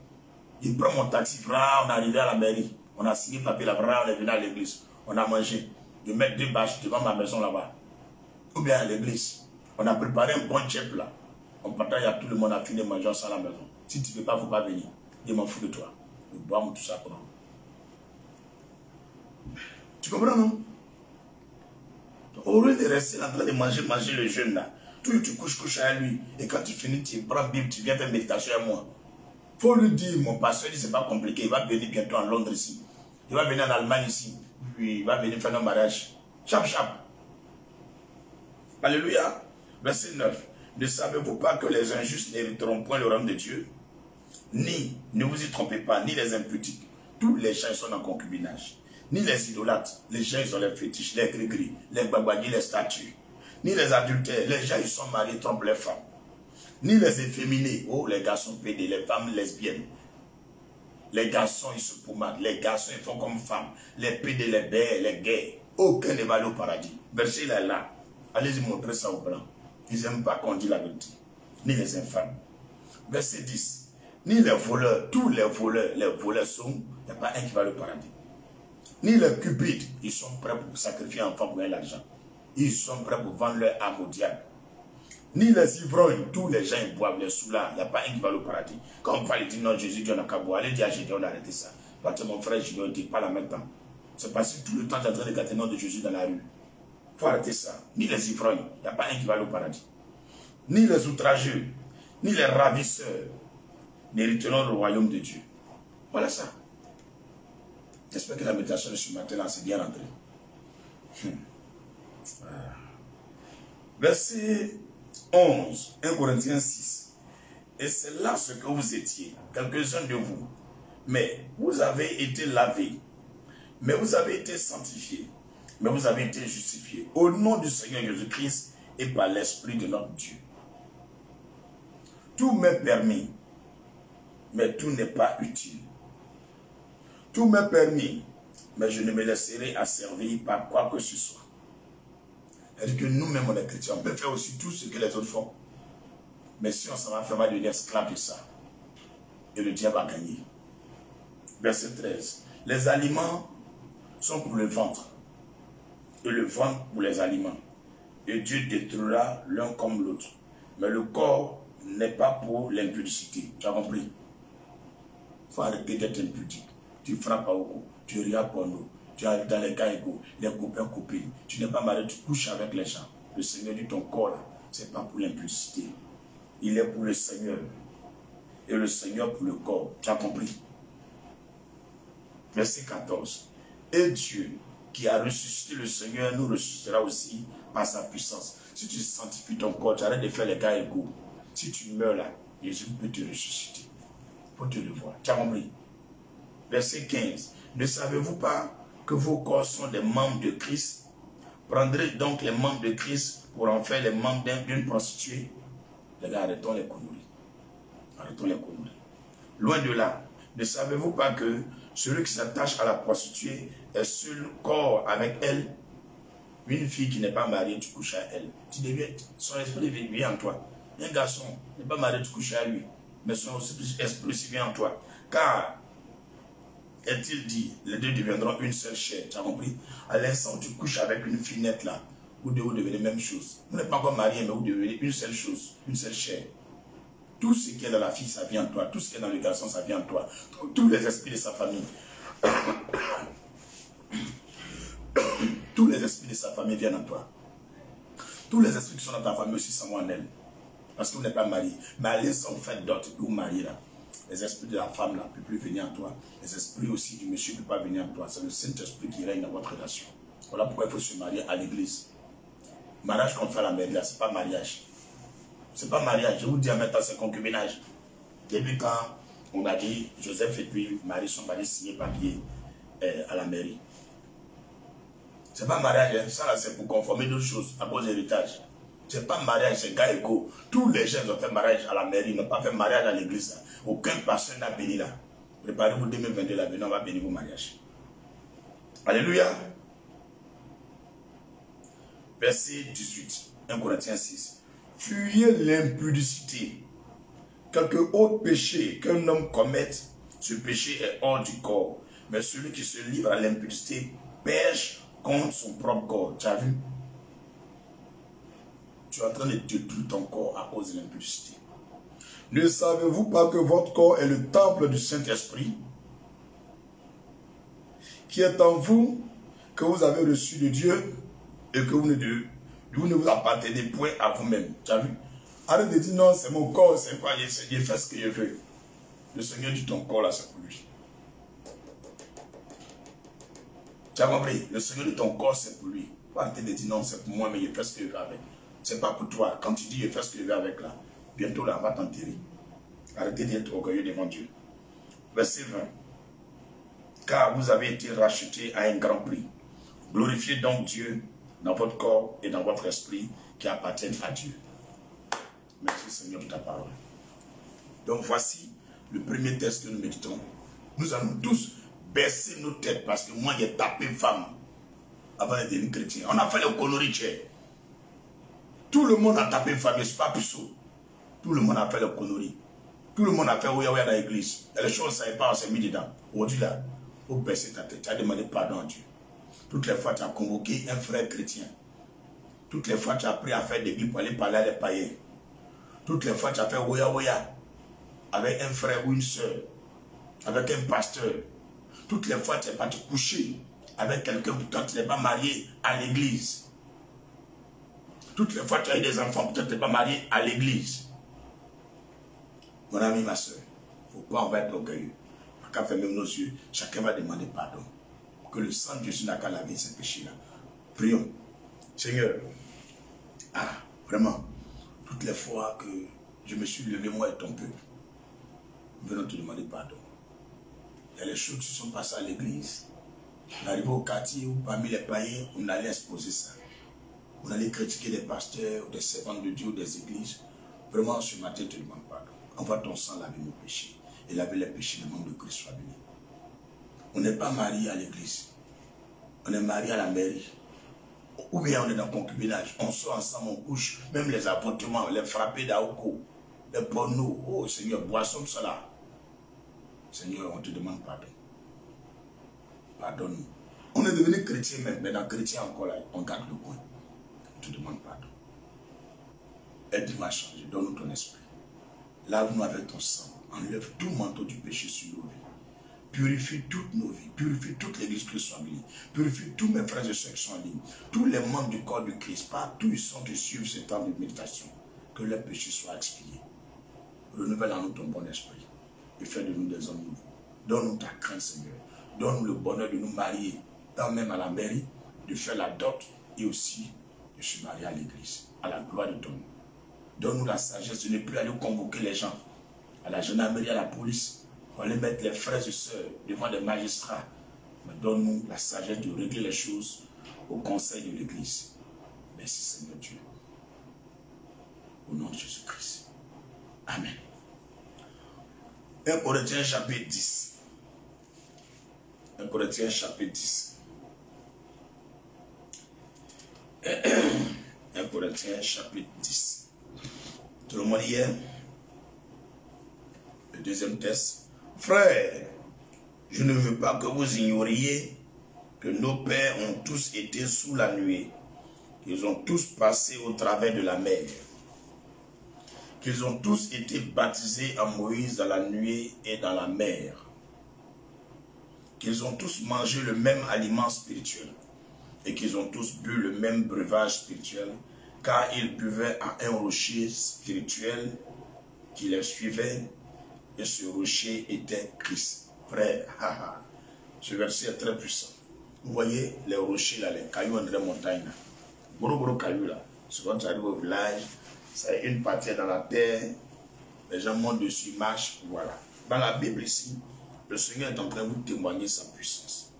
Il prend mon taxi, on est arrivé à la mairie. On a signé le papier là-bas, on est venu à l'église. On a mangé. Je mets 2 bâches devant ma maison là-bas. Ou bien à l'église. On a préparé un bon chef là. On partage à tout le monde, a fini de manger ensemble à la maison. Si tu ne veux pas, il ne faut pas venir. Je m'en fous de toi. Je bois tout ça pour nous. Tu comprends, non? Au lieu de rester en train de manger le jeûne là, tu couches à lui. Et quand tu finis, tu prends la Bible, tu viens faire méditation à moi. Il faut lui dire, mon pasteur dit c'est pas compliqué. Il va venir bientôt en Londres ici. Il va venir en Allemagne ici. Puis il va venir faire un mariage. Chap, chap. Alléluia. Verset 9. Ne savez-vous pas que les injustes n'hériteront point le royaume de Dieu? Ni, ne vous y trompez pas, ni les impudiques. Tous les gens sont en concubinage. Ni les idolâtres. Les gens, ils ont les fétiches, les gris-gris, les babagis, les statues. Ni les adultères. Les gens, ils sont mariés, trompent les femmes. Ni les efféminés. Oh, les garçons pédés, les femmes lesbiennes. Les garçons, ils se pommadent. Les garçons, ils font comme femmes. Les pédés, les bêtes, les gays. Aucun ne va aller au paradis. Verset là, là. Allez-y montrer ça au blanc. Ils n'aiment pas qu'on dit la vérité. Ni les infâmes. Verset 10. Ni les voleurs. Tous les voleurs sont. Il n'y a pas un qui va au paradis. Ni les cupides. Ils sont prêts pour sacrifier un enfant pour gagner l'argent. Ils sont prêts pour vendre leur âme au diable. Ni les ivrognes. Tous les gens ils boivent les sous-là. Il n'y a pas un qui va au paradis. Quand on parle, il dit non, Jésus dit on n'a qu'à boire. Allez dire à Jésus, on a arrêté ça. Parce que mon frère Jésus, il ne dit pas la même temps. C'est parce que tout le temps, tu es en train de gâter le nom de Jésus dans la rue. Il faut arrêter ça. Ni les ivrognes, il n'y a pas un qui va aller au paradis. Ni les outrageux, ni les ravisseurs n'hériteront le royaume de Dieu. Voilà ça. J'espère que la méditation de ce matin-là, c'est bien rentré. Voilà. Verset 11, 1 Corinthiens 6. Et c'est là ce que vous étiez, quelques-uns de vous. Mais vous avez été lavés, mais vous avez été sanctifiés, mais vous avez été justifiés au nom du Seigneur Jésus-Christ et par l'Esprit de notre Dieu. Tout m'est permis, mais tout n'est pas utile. Tout m'est permis, mais je ne me laisserai asservir par quoi que ce soit. C'est-à-dire que nous-mêmes, on est chrétiens, on peut faire aussi tout ce que les autres font. Mais si on s'en va faire, on va devenir esclave de ça. Et le diable va gagner. Verset 13. Les aliments sont pour le ventre. Et le ventre pour les aliments. Et Dieu détruira l'un comme l'autre. Mais le corps n'est pas pour l'impudicité. Tu as compris? Il faut arrêter d'être impudique. Tu frappes à beaucoup. Tu regardes porno. Tu es dans les gars égaux, les copains, copines. Tu n'es pas marié, tu couches avec les gens. Le Seigneur dit ton corps, ce n'est pas pour l'impudicité. Il est pour le Seigneur. Et le Seigneur pour le corps. Tu as compris? Verset 14. Et Dieu, qui a ressuscité le Seigneur, nous ressuscitera aussi par sa puissance. Si tu sanctifies ton corps, tu arrêtes de faire les gars égaux. Si tu meurs là, Jésus peut te ressusciter. Il faut te revoir. Tu as compris? Verset 15. Ne savez-vous pas que vos corps sont des membres de Christ? Prendrez donc les membres de Christ pour en faire les membres d'une prostituée? Les gars, arrêtons les conneries. Arrêtons les conneries. Loin de là, ne savez-vous pas que celui qui s'attache à la prostituée est seul corps avec elle? Une fille qui n'est pas mariée, tu couches à elle. Tu deviens, son esprit vient en toi. Un garçon n'est pas marié, tu couches à lui. Mais son esprit aussi vient en toi. Car, est-il dit, les deux deviendront une seule chair. Tu as compris? À l'instant où tu couches avec une fille nette là, vous devenez la même chose. Vous n'êtes pas encore marié, mais vous devenez une seule chose, une seule chair. Tout ce qui est dans la fille, ça vient en toi. Tout ce qui est dans le garçon, ça vient en toi. Tous les esprits de sa famille. Tous les esprits de sa famille viennent en toi. Tous les esprits qui sont dans ta famille aussi sont en elle. Parce que vous n'êtes pas marié. Mais à l'instant où vous faites d'autres, vous mariez là. Les esprits de la femme là ne peuvent plus venir en toi. Les esprits aussi du monsieur ne peuvent pas venir en toi. C'est le Saint-Esprit qui règne dans votre relation. Voilà pourquoi il faut se marier à l'église. Mariage qu'on fait à la mairie là, ce n'est pas mariage. Ce n'est pas mariage. Je vous dis en même temps, c'est concubinage. Depuis quand on a dit Joseph et puis Marie sont allés signer papier à la mairie. Ce n'est pas mariage. Hein. Ça là, c'est pour conformer d'autres choses à cause de l'héritage. Ce n'est pas mariage, c'est gars égaux. Tous les gens ont fait mariage à la mairie, n'ont pas fait mariage à l'église. Aucun pasteur n'a béni là. Préparez-vous 2022 là, on va bénir vos mariages. Alléluia. Verset 18, 1 Corinthiens 6. Fuyez l'impudicité. Quelque autre péché qu'un homme commette, ce péché est hors du corps. Mais celui qui se livre à l'impudicité pêche contre son propre corps. Tu as vu? Tu es en train de détruire ton corps à cause de l'impudicité. Ne savez-vous pas que votre corps est le temple du Saint-Esprit qui est en vous, que vous avez reçu de Dieu et que vous ne vous appartenez point à vous-même? Tu as vu? Arrête de dire non, c'est mon corps, c'est quoi, je fais ce que je veux. Le Seigneur dit ton corps là, c'est pour lui. Tu as compris? Le Seigneur dit ton corps, c'est pour lui. Faut arrêter de dire non, c'est pour moi, mais je fais ce que je veux avec. C'est pas pour toi. Quand tu dis je fais ce que je veux avec là, bientôt là, on va t'enterrer. Arrêtez d'être orgueilleux devant Dieu. Verset 20. Car vous avez été rachetés à un grand prix. Glorifiez donc Dieu dans votre corps et dans votre esprit qui appartiennent à Dieu. Merci Seigneur pour ta parole. Donc voici le premier texte que nous méditons. Nous allons tous baisser nos têtes parce que moi j'ai tapé femme avant d'être devenir chrétien. On a fait le conneries. Tout le monde a tapé femme, je ne suis pas puceau. Tout le monde a fait le conneries. Tout le monde a fait ouya ouya dans l'église. Et les choses, on ne savait pas, on s'est mis dedans. Aujourd'hui là, il faut baisser ta tête. Tu as demandé pardon à Dieu. Toutes les fois, tu as convoqué un frère chrétien. Toutes les fois, tu as appris à faire des billes pour aller parler à des païens. Toutes les fois, tu as fait ouya ouya avec un frère ou une soeur, avec un pasteur. Toutes les fois, tu es parti coucher avec quelqu'un quand tu n'es pas marié à l'église. Toutes les fois que tu as eu des enfants, peut-être tu n'es pas marié à l'église. Mon ami, ma soeur, il ne faut pas en être orgueilleux. Quand on fait même nos yeux, chacun va demander pardon. Que le sang de Jésus n'a qu'à laver ces péchés-là. Prions. Seigneur, vraiment, toutes les fois que je me suis levé, moi et ton peuple, venons te demander pardon. Il y a les choses qui se sont passées à l'église. On arrive au quartier où parmi les païens, on allait exposer ça. On allait critiquer des pasteurs, des servants de Dieu, des églises. Vraiment, ce matin, je te demande pardon. Envoie ton sang laver nos péchés et laver les péchés des membres de Christ soit béni. On n'est pas marié à l'église. On est marié à la mairie. Ou bien on est dans le concubinage. On sort ensemble, on couche. Même les avortements, les frappés d'Aoko, les pornos. Oh Seigneur, boisson cela. Seigneur, on te demande pardon. Pardonne-nous. On est devenu chrétien même, mais dans chrétien encore là, on garde le coin. On te demande pardon. Aide-nous à changer, donne-nous ton esprit. Lave-nous avec ton sang. Enlève tout manteau du péché sur nos vies. Purifie toutes nos vies. Purifie toute l'église Christ soit bénie. Purifie tous mes frères et sœurs qui sont en ligne. Tous les membres du corps du Christ. Partout ils sont qui suivent ce temps de méditation. Que leurs péchés soient expiés. Renouvelle en nous ton bon esprit. Et fais de nous des hommes nouveaux. Donne-nous ta crainte, Seigneur. Donne-nous le bonheur de nous marier, tant même à la mairie, de faire la dot et aussi de se marier à l'église, à la gloire de ton nom. Donne-nous la sagesse de ne plus aller convoquer les gens à la gendarmerie, à la police, pour aller mettre les frères et sœurs devant des magistrats. Mais donne-nous la sagesse de régler les choses au conseil de l'église. Merci Seigneur Dieu. Au nom de Jésus-Christ. Amen. 1 Corinthiens chapitre 10. 1 Corinthiens chapitre 10. 1 Corinthiens chapitre 10. Tout le monde hier. Le deuxième texte. Frères, je ne veux pas que vous ignoriez que nos pères ont tous été sous la nuée, qu'ils ont tous passé au travers de la mer, qu'ils ont tous été baptisés à Moïse dans la nuée et dans la mer, qu'ils ont tous mangé le même aliment spirituel et qu'ils ont tous bu le même breuvage spirituel, car ils buvaient à un rocher spirituel qui les suivait, et ce rocher était Christ. Frère, ce verset est très puissant. Vous voyez les rochers là, les cailloux entre les montagnes là. Gros cailloux là. Souvent tu arrives au village, c'est une partie dans la terre, les gens montent dessus, marchent, voilà. Dans la Bible ici, le Seigneur est en train de vous témoigner sa puissance.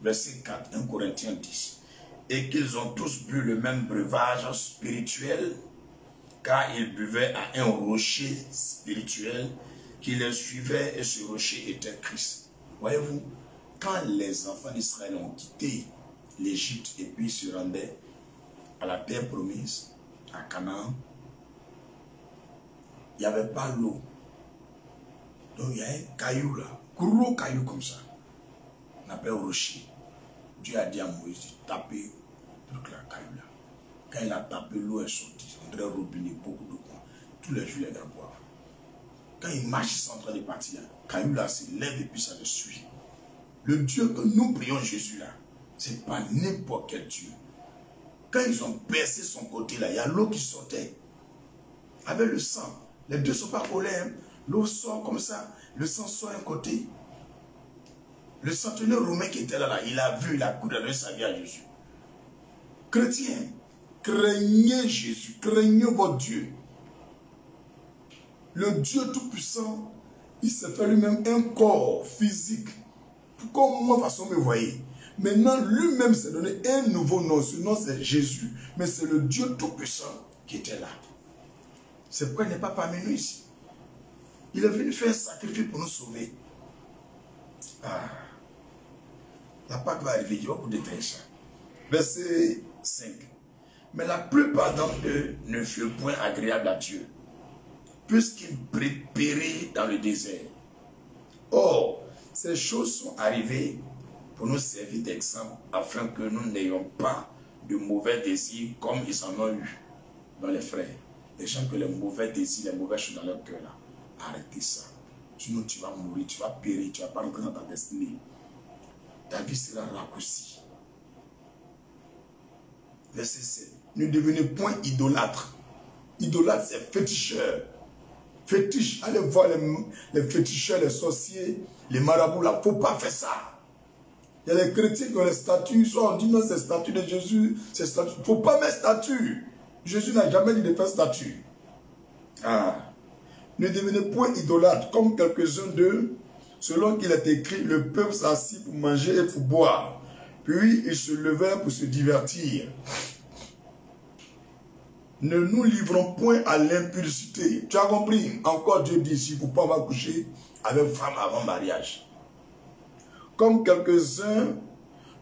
Verset 4, 1 Corinthiens 10. Et qu'ils ont tous bu le même breuvage spirituel, car ils buvaient à un rocher spirituel qui les suivait, et ce rocher était Christ. Voyez-vous, quand les enfants d'Israël ont quitté l'Égypte et puis se rendaient à la terre promise, à Canaan, il n'y avait pas l'eau. Donc il y a un caillou là, gros caillou comme ça, on appelle rocher. Dieu a dit à Moïse de taper le caillou là. Quand il a tapé, l'eau est sortie, on dirait robinet, beaucoup de quoi. Tous les jours, les gars boivent. Quand ils marchent, ils sont en train de partir, le caillou là se lève et puis ça le suit. Le Dieu que nous prions, Jésus là, c'est pas n'importe quel Dieu. Quand ils ont percé son côté là, il y a l'eau qui sortait avec le sang. Les deux ne sont pas collés. Hein. L'eau sort comme ça, le sang sort d'un côté. Le centenier romain qui était là, il a vu, il a donné sa vie à Jésus. Chrétiens, craignez Jésus, craignez votre Dieu. Le Dieu Tout-Puissant, il s'est fait lui-même un corps physique. Comme moi, façon me voyez. Maintenant, lui-même s'est donné un nouveau nom. Ce nom, c'est Jésus. Mais c'est le Dieu Tout-Puissant qui était là. C'est pourquoi il n'est pas parmi nous ici. Il est venu faire un sacrifice pour nous sauver. La Pâque va arriver, je vais vous détailler ça. Verset 5. Mais la plupart d'entre eux ne furent point agréables à Dieu, puisqu'ils périrent dans le désert. Or, ces choses sont arrivées pour nous servir d'exemple, afin que nous n'ayons pas de mauvais désirs comme ils en ont eu dans les frères. Les gens que les mauvais désirs, les mauvaises choses dans leur cœur là. Arrêtez ça. Sinon tu vas mourir, tu vas périr, tu ne vas pas rentrer dans ta destinée. Ta vie sera raccourcie. Verset 7. ne devenez point idolâtres. Idolâtre, c'est féticheur. Fétiche, allez voir les féticheurs, les sorciers, les marabouts là. Il ne faut pas faire ça. Il y a les chrétiens qui ont les statues. Soit on dit non, c'est statue de Jésus, c'est statue. Il ne faut pas mettre statue. Jésus n'a jamais dit de faire statue. Ah. Ne devenez point idolâtres, comme quelques-uns d'eux, selon qu'il est écrit, le peuple s'assit pour manger et pour boire. Puis ils se levèrent pour se divertir. Ne nous livrons point à l'impudicité. Tu as compris? Encore Dieu dit, si vous ne pouvez pas coucher avec une femme avant mariage. Comme quelques-uns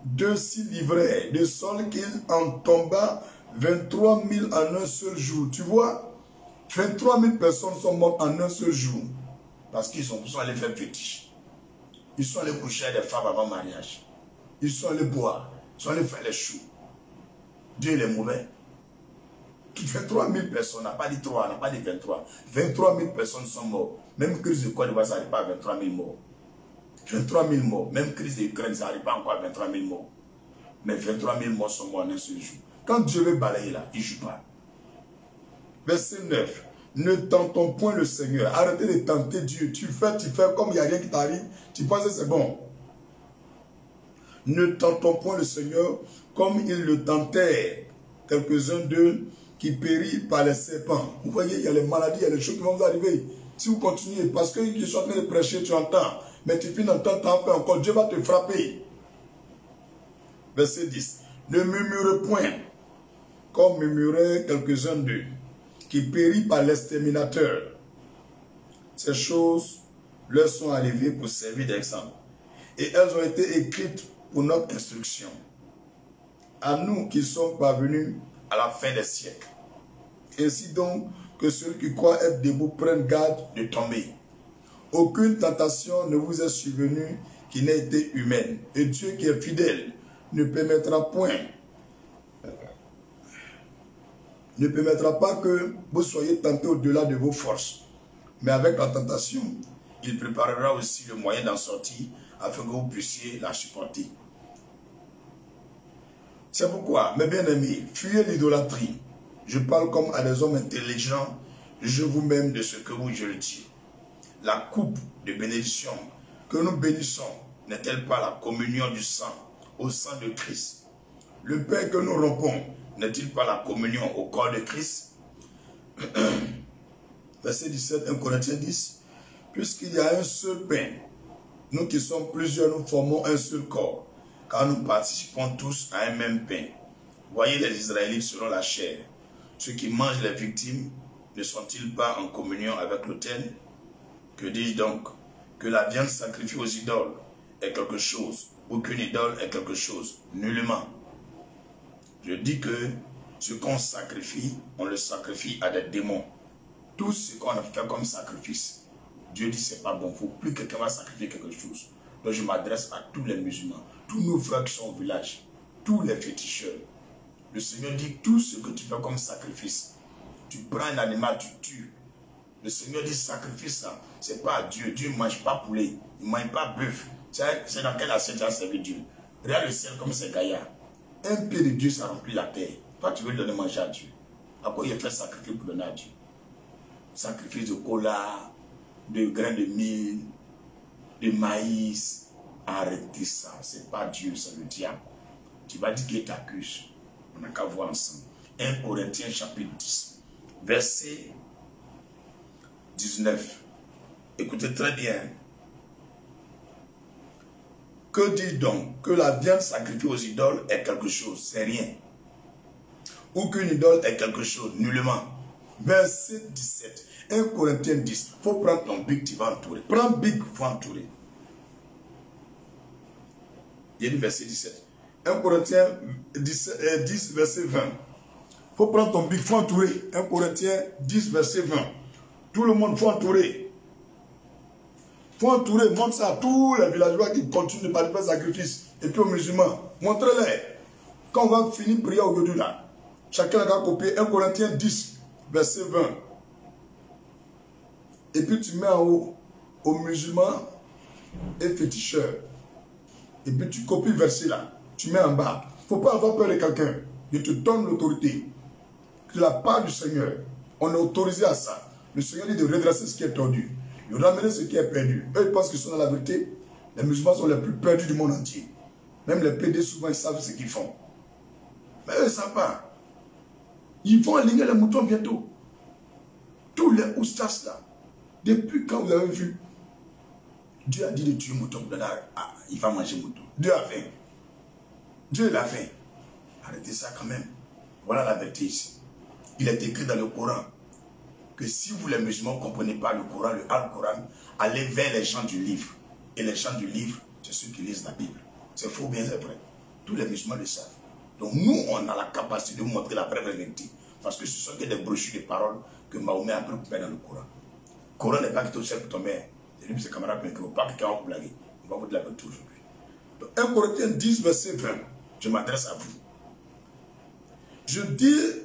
d'eux s'y livraient, de sorte qu'il en tomba 23 000 en un seul jour. Tu vois? 23 000 personnes sont mortes en un seul jour. Parce qu'ils sont allés faire fétiche. Ils sont allés coucher avec des femmes avant mariage. Ils sont allés boire. Ils sont allés faire les choux. Dieu il est mauvais. 23 000 personnes, on n'a pas dit 3, on n'a pas dit 23. 23 000 personnes sont mortes. Même crise de Côte d'Ivoire, ça n'arrive pas à 23 000 morts. 23 000 morts. Même crise d'Ukraine, ça n'arrive pas encore à 23 000 morts. Mais 23 000 morts sont morts en un seul jour. Quand Dieu veut balayer là, il ne joue pas. Verset 9. Ne tentons point le Seigneur. Arrêtez de tenter Dieu. Tu fais comme il n'y a rien qui t'arrive. Tu penses que c'est bon. Ne tentons point le Seigneur comme il le tentait. Quelques-uns d'eux qui périt par les serpents. Vous voyez, il y a les maladies, il y a les choses qui vont vous arriver. Si vous continuez, parce que je suis en train de prêcher, tu entends. Mais tu finis d'entendre, tu en fais encore, Dieu va te frapper. Verset 10. Ne murmure point, comme murmuraient quelques-uns d'eux, qui périt par l'exterminateur. Ces choses leur sont arrivées pour servir d'exemple. Et elles ont été écrites pour notre instruction. À nous qui sommes parvenus à la fin des siècles. Ainsi donc que ceux qui croient être debout prennent garde de tomber. Aucune tentation ne vous est survenue qui n'ait été humaine. Et Dieu qui est fidèle ne permettra pas que vous soyez tentés au-delà de vos forces. Mais avec la tentation, il préparera aussi le moyen d'en sortir afin que vous puissiez la supporter. C'est pourquoi, mes bien-aimés, fuyez l'idolâtrie. Je parle comme à des hommes intelligents, je vous même de ce que vous je le dis. La coupe de bénédiction que nous bénissons n'est-elle pas la communion du sang au sang de Christ? Le pain que nous rompons n'est-il pas la communion au corps de Christ? Verset 17, 1 Corinthiens 10. Puisqu'il y a un seul pain, nous qui sommes plusieurs, nous formons un seul corps, car nous participons tous à un même pain. Voyez les Israélites selon la chair. Ceux qui mangent les victimes ne sont-ils pas en communion avec l'autel? Que dis-je donc? Que la viande sacrifiée aux idoles est quelque chose, ou qu'une idole est quelque chose? Nullement. Je dis que ce qu'on sacrifie, on le sacrifie à des démons. Tout ce qu'on a fait comme sacrifice, Dieu dit c'est pas bon. Il ne faut plus que quelqu'un va sacrifier quelque chose. Donc je m'adresse à tous les musulmans, tous nos frères qui sont au village, tous les féticheurs. Le Seigneur dit tout ce que tu fais comme sacrifice. Tu prends un animal, tu tues. Le Seigneur dit sacrifice, c'est pas à Dieu. Dieu ne mange pas poulet, il ne mange pas bœuf. C'est dans quelle assiette tu as servi Dieu? Regarde le ciel comme c'est gaillard. Un pied de Dieu, ça remplit la terre. Toi, tu veux donner manger à Dieu. À quoi il a fait sacrifice pour donner à Dieu? Sacrifice de cola, de grains de mil, de maïs. Arrêtez ça. C'est pas Dieu, c'est le diable. Tu vas dire qu'il t'accuse. On n'a qu'à voir ensemble. 1 Corinthiens chapitre 10, verset 19. Écoutez très bien. Que dit donc? Que la viande sacrifiée aux idoles est quelque chose? C'est rien. Ou qu'une idole est quelque chose? Nullement. Verset 17. 1 Corinthiens 10. Il faut prendre ton bic, tu vas entourer. Prends bic, il faut entourer. Il y a du verset 17. 1 Corinthiens 10, verset 20. Il faut prendre ton bic, il faut entourer. 1 Corinthiens 10, verset 20. Tout le monde, il faut entourer. Il faut entourer, montre ça à tous les villageois qui continuent de participer au sacrifice. Et puis aux musulmans, montrez-les. Quand on va finir prier aujourd'hui là, chacun a copié 1 Corinthiens 10, verset 20. Et puis tu mets en haut aux musulmans et féticheurs. Et puis tu copies le verset là. Tu mets en bas. Il ne faut pas avoir peur de quelqu'un. Je te donne l'autorité. de la part du Seigneur, on est autorisé à ça. Le Seigneur dit de redresser ce qui est tordu, de ramener ce qui est perdu. Eux, ils pensent qu'ils sont dans la vérité. Les musulmans sont les plus perdus du monde entier. Même les PD, souvent, ils savent ce qu'ils font. Mais eux, ils ne savent pas. Ils vont aligner les moutons bientôt. Tous les oustas là, depuis quand vous avez vu, Dieu a dit de tuer mouton. Ah, il va manger mouton. Dieu a fait. Dieu l'a fait. Arrêtez ça quand même. Voilà la vérité ici. Il est écrit dans le Coran que si vous les musulmans ne comprenez pas le Coran, le Al-Coran, allez vers les gens du livre. Et les gens du livre, c'est ceux qui lisent la Bible. C'est faux, bien c'est vrai. Tous les musulmans le savent. Donc nous, on a la capacité de vous montrer la vraie vérité. Parce que ce sont que des brochures de paroles que Mahomet a pris dans le Coran. Le Coran n'est pas que tout seul pour ton mère. C'est lui, ses camarades, qui ne vont pas quelqu'un va vous blaguer. On va vous dire la vérité aujourd'hui. Donc 1 Corinthiens 10, verset 20. Je m'adresse à vous. Je dis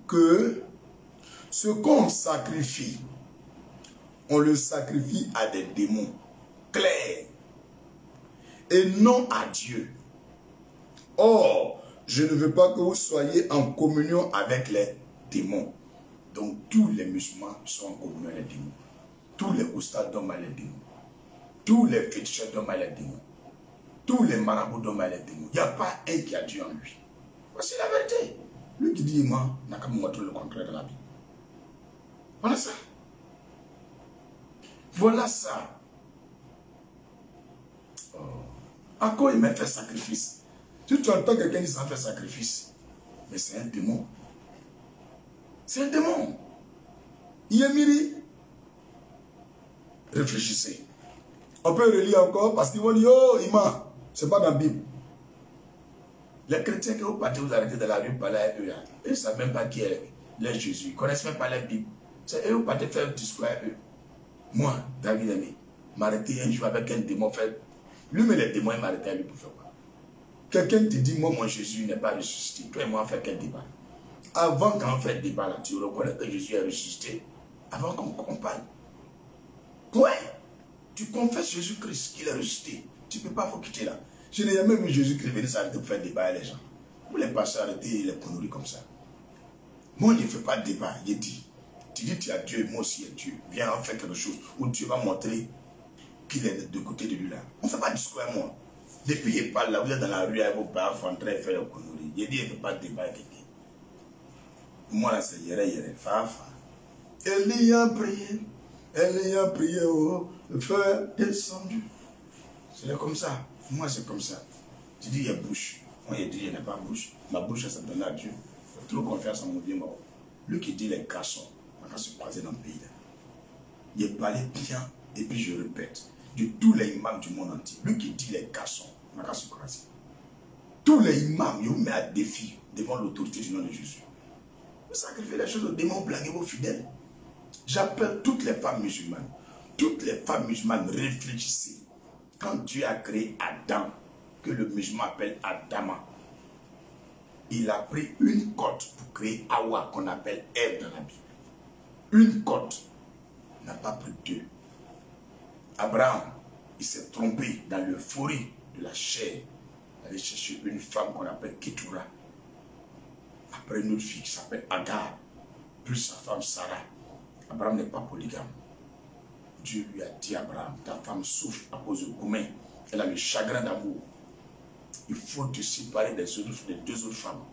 que ce qu'on sacrifie, on le sacrifie à des démons clairs et non à Dieu. Or, je ne veux pas que vous soyez en communion avec les démons. Donc, tous les musulmans sont en communion avec les démons. Tous les oustas dorment avec les démons. Tous les féticheurs dorment avec les démons. Tous les marabouts dorment avec les démons. Il n'y a pas un qui a Dieu en lui. Voici la vérité. Lui qui dit moi, n'a qu'à me montrer le contraire de la Bible. Voilà ça. Voilà ça. Oh. À quoi il m'a fait sacrifice? Si tu entends quelqu'un qui s'en fait sacrifice, mais c'est un démon. C'est un démon. Il est miri. Réfléchissez. On peut relire encore parce qu'ils vont dire, oh, Imam, c'est pas dans la Bible. Les chrétiens que vous partez, vous arrêtez de la rue, parler à eux. Ils ne savent même pas qui est Jésus. Ils ne connaissent même pas la Bible. C'est eux vous partez faire un discours à eux. Moi, David Aimé, m'arrêter un jour avec un démon. Lui, mais les démons, ils m'arrêtaient à lui pour faire quoi? Quelqu'un te dit, moi, mon Jésus n'est pas ressuscité. Toi et moi, on fait quel débat? Avant qu'on fait le débat là, tu reconnais que Jésus est ressuscité. Avant qu'on parle. Ouais. Tu confesses Jésus-Christ qu'il est ressuscité. Tu ne peux pas vous quitter là. Je n'ai jamais vu Jésus-Christ venir s'arrêter pour faire débat avec les gens. Vous les passez arrêter les conneries comme ça. Moi, je ne fais pas de débat. Il dit, tu dis tu as Dieu, moi aussi Dieu. Viens, on fait quelque chose où Dieu va montrer qu'il est de côté de lui là. On ne fait pas de discours à moi. Depuis qu'il parle là, vous êtes dans la rue avec vos parents en train de faire les conneries. Il dit, il ne fait pas de débat avec quelqu'un. Moi là, c'est yéré, fa. Élie a prié, oh, le feu est descendu. C'est comme ça. Moi, c'est comme ça. Tu dis, il y a bouche. Moi, il dit, il n'y a pas bouche. Ma bouche, ça donne à Dieu. Trop confiance en mon Dieu mort. Lui qui dit les garçons, on va se croiser dans le pays là. Il parlait bien, et puis je répète, de tous les imams du monde entier. Lui qui dit les garçons, on va se croiser. Tous les imams, ils vous mettent à défi devant l'autorité du nom de Jésus. Vous sacrifiez les choses aux démons, blaguez vos fidèles. J'appelle toutes les femmes musulmanes. Toutes les femmes musulmanes, réfléchissez. Quand Dieu a créé Adam, que le musulman appelle Adama, il a pris une côte pour créer Hawa, qu'on appelle Ève dans la Bible. Une côte. Il n'a pas pris deux. Abraham, il s'est trompé dans l'euphorie de la chair. Il allait chercher une femme qu'on appelle Ketura. Après une autre fille qui s'appelle Agar, plus sa femme Sarah. Abraham n'est pas polygame. Dieu lui a dit à Abraham, ta femme souffre à cause de Goumen. Elle a le chagrin d'amour. Il faut te séparer des deux autres femmes.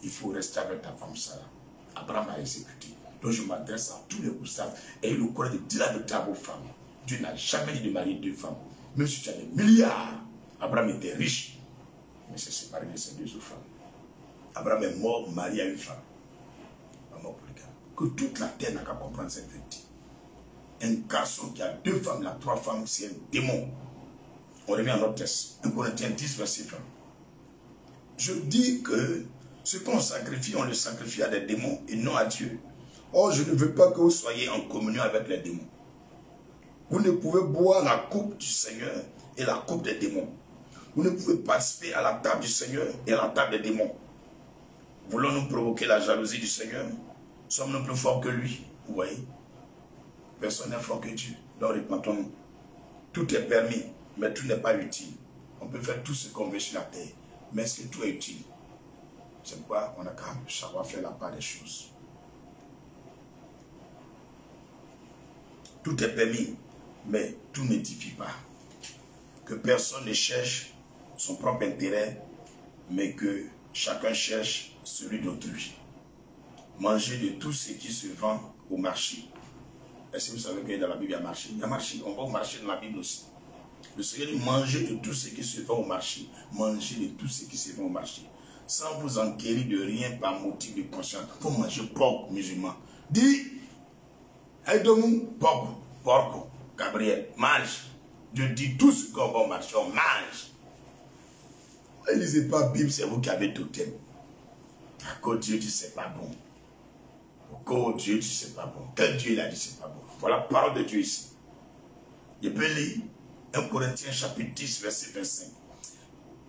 Il faut rester avec ta femme Sarah. Abraham a exécuté. Donc je m'adresse à tous les oustaz. Et le courage de dire la vérité à vos femmes. Dieu n'a jamais dit de marier deux femmes. Même si tu as des milliards. Abraham était riche. Mais s'est séparé de ces deux autres femmes. Abraham est mort, marié à une femme. Pas mort polygame. Que toute la terre n'a qu'à comprendre cette vérité. Un garçon qui a deux femmes, là, trois femmes, c'est un démon. On revient à notre texte. 1 Corinthiens 10, verset 20. Je dis que ce qu'on sacrifie, on le sacrifie à des démons et non à Dieu. Or, je ne veux pas que vous soyez en communion avec les démons. Vous ne pouvez boire la coupe du Seigneur et la coupe des démons. Vous ne pouvez participer à la table du Seigneur et à la table des démons. Voulons-nous provoquer la jalousie du Seigneur? Sommes-nous plus forts que lui? Vous voyez? Personne n'est fort que Dieu. Donc repentons-nous. Tout est permis, mais tout n'est pas utile. On peut faire tout ce qu'on veut sur la terre. Mais est-ce que tout est utile? C'est pourquoi on a qu'à savoir faire la part des choses. Tout est permis, mais tout n'édifie pas. Que personne ne cherche son propre intérêt, mais que chacun cherche celui d'autrui. Manger de tout ce qui se vend au marché. Est-ce que vous savez que dans la Bible, il y a marché? Il y a marché, on va au marché dans la Bible aussi. Le Seigneur dit, mangez de tout ce qui se vend au marché. Mangez de tout ce qui se vend au marché. Sans vous enquérir de rien par motif de conscience. Il faut manger porc, musulman. Dis, aide-moi, porc, Gabriel, mange. Je dis tout ce qu'on va au marché, on mange. Ne lisez pas la Bible, c'est vous qui avez totem. Quand Dieu dit c'est pas bon. Quand Dieu dit c'est pas bon. Quel Dieu l'a dit c'est pas bon. Voilà la parole de Dieu ici. Je peux lire 1 Corinthiens chapitre 10 verset 25.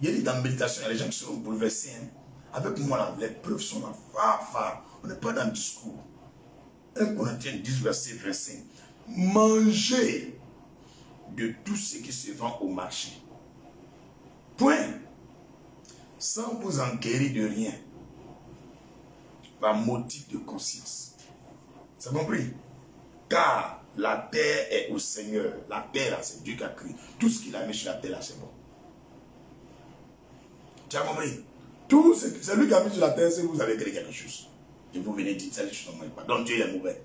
Il y a dit dans la méditation, il y a des gens qui sont bouleversés. Hein. Avec moi là, les preuves sont là. Phare. On n'est pas dans le discours. 1 Corinthiens 10 verset 25. Mangez de tout ce qui se vend au marché. Point. Sans vous enquérir de rien. Par motif de conscience. C'est compris? Car la terre est au Seigneur. La terre, là, c'est Dieu qui a créé. Tout ce qu'il a mis sur la terre, là, c'est bon. Tu as compris? Tout ce que c'est lui qui a mis sur la terre, c'est que vous avez créé quelque chose. Et vous venez dire, ça, les choses ne marchent pas. Donc Dieu est mauvais.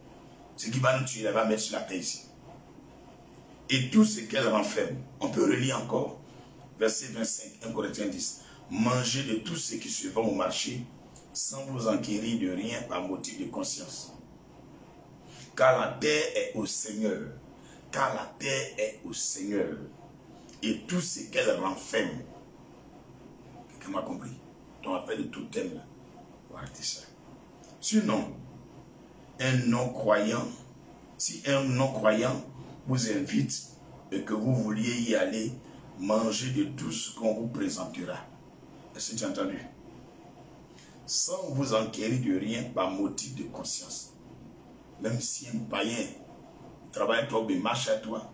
Ce qui va nous tuer, il va mettre sur la terre ici. Et tout ce qu'elle renferme. On peut relire encore. Verset 25, 1 Corinthiens 10. Mangez de tout ce qui se vend au marché, sans vous enquérir de rien par motif de conscience. Car la terre est au Seigneur. Car la terre est au Seigneur. Et tout ce qu'elle renferme. Quelqu'un m'a compris? Donc, on fait de tout thème là. On va arrêter ça. Sinon, un non-croyant, si un non-croyant vous invite et que vous vouliez y aller, mangez de tout ce qu'on vous présentera. Est-ce que tu as entendu? Sans vous enquérir de rien par motif de conscience. Même si un païen travaille à toi ou marche à toi,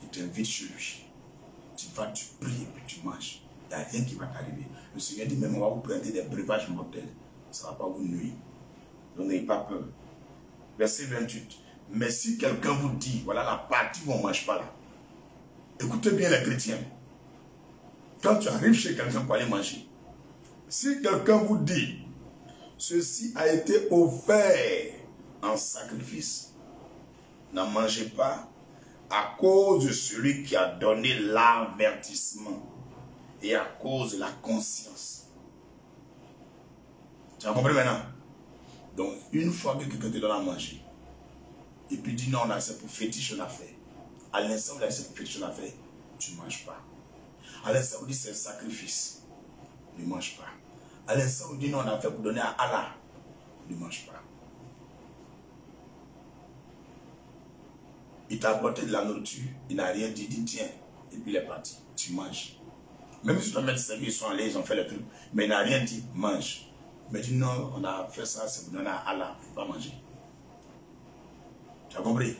il t'invite chez lui. Tu vas, tu pries et puis tu manges. Il n'y a rien qui va t'arriver. Le Seigneur dit même on va vous prêter des breuvages mortels. Ça ne va pas vous nuire. Donc n'ayez pas peur. Verset 28. Mais si quelqu'un vous dit, voilà la partie où on ne mange pas là. Écoutez bien les chrétiens. Quand tu arrives chez quelqu'un pour aller manger, si quelqu'un vous dit, ceci a été offert en sacrifice, n'en mangez pas à cause de celui qui a donné l'avertissement et à cause de la conscience. Tu as compris maintenant? Donc, une fois que quelqu'un te donne à manger, et puis dit non, c'est pour fétiche on a fait. À l'instant où c'est pour fétiche on a fait, tu ne manges pas. À l'instant où dit c'est un sacrifice, ne mange pas. À l'instant où dit non, on a fait pour donner à Allah, ne mange pas. Il t'a apporté de la nourriture, il n'a rien dit, il dit tiens, et puis il est parti, tu manges. Même si tu dois mettre ça, ils sont allés, ils ont fait le truc, mais il n'a rien dit, mange. Mais dit non, on a fait ça, c'est pour donner à Allah, il ne faut pas manger. Tu as compris?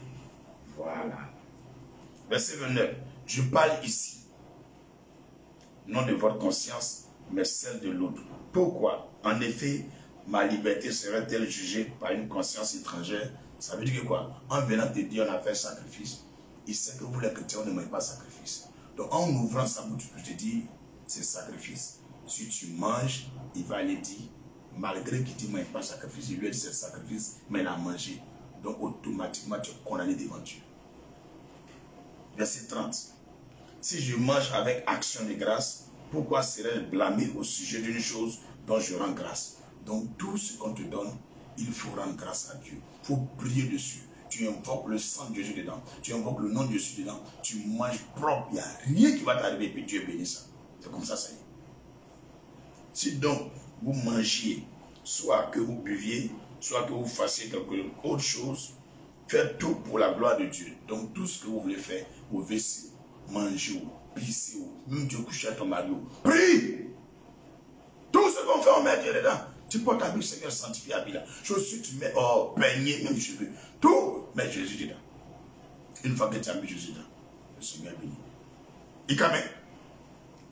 Voilà. Verset 29. Je parle ici, non de votre conscience, mais celle de l'autre. Pourquoi? En effet, ma liberté serait-elle jugée par une conscience étrangère? Ça veut dire que quoi? En venant te dire on a fait sacrifice, il sait que vous les chrétiens ne mangez pas sacrifice. Donc en ouvrant sa bouche, je te dis, c'est sacrifice. Si tu manges, il va aller dire, malgré qu'il ne mange pas sacrifice, il lui a dit c'est sacrifice, mais il a mangé. Donc automatiquement tu es condamné devant Dieu. Verset 30. Si je mange avec action de grâce, pourquoi serais-je blâmé au sujet d'une chose dont je rends grâce? Donc tout ce qu'on te donne, il faut rendre grâce à Dieu. Il faut prier dessus. Tu invoques le sang de Jésus dedans. Tu invoques le nom de Jésus dedans. Tu manges propre. Il n'y a rien qui va t'arriver et puis Dieu bénit ça. C'est comme ça, ça y est. Si donc vous mangiez, soit que vous buviez, soit que vous fassiez quelque autre chose, faites tout pour la gloire de Dieu. Donc tout ce que vous voulez faire, vous vaissez, manger, pisser, même Dieu coucher à ton mari, prie. Tout ce qu'on fait, on met Dieu dedans. Tu portes ta vie, Seigneur, sanctifie la vie là. Chaussures, tu mets, peigné, même cheveux. Tout, mets Jésus dedans. Une fois que tu as mis Jésus dedans, le Seigneur bénit. Ikame,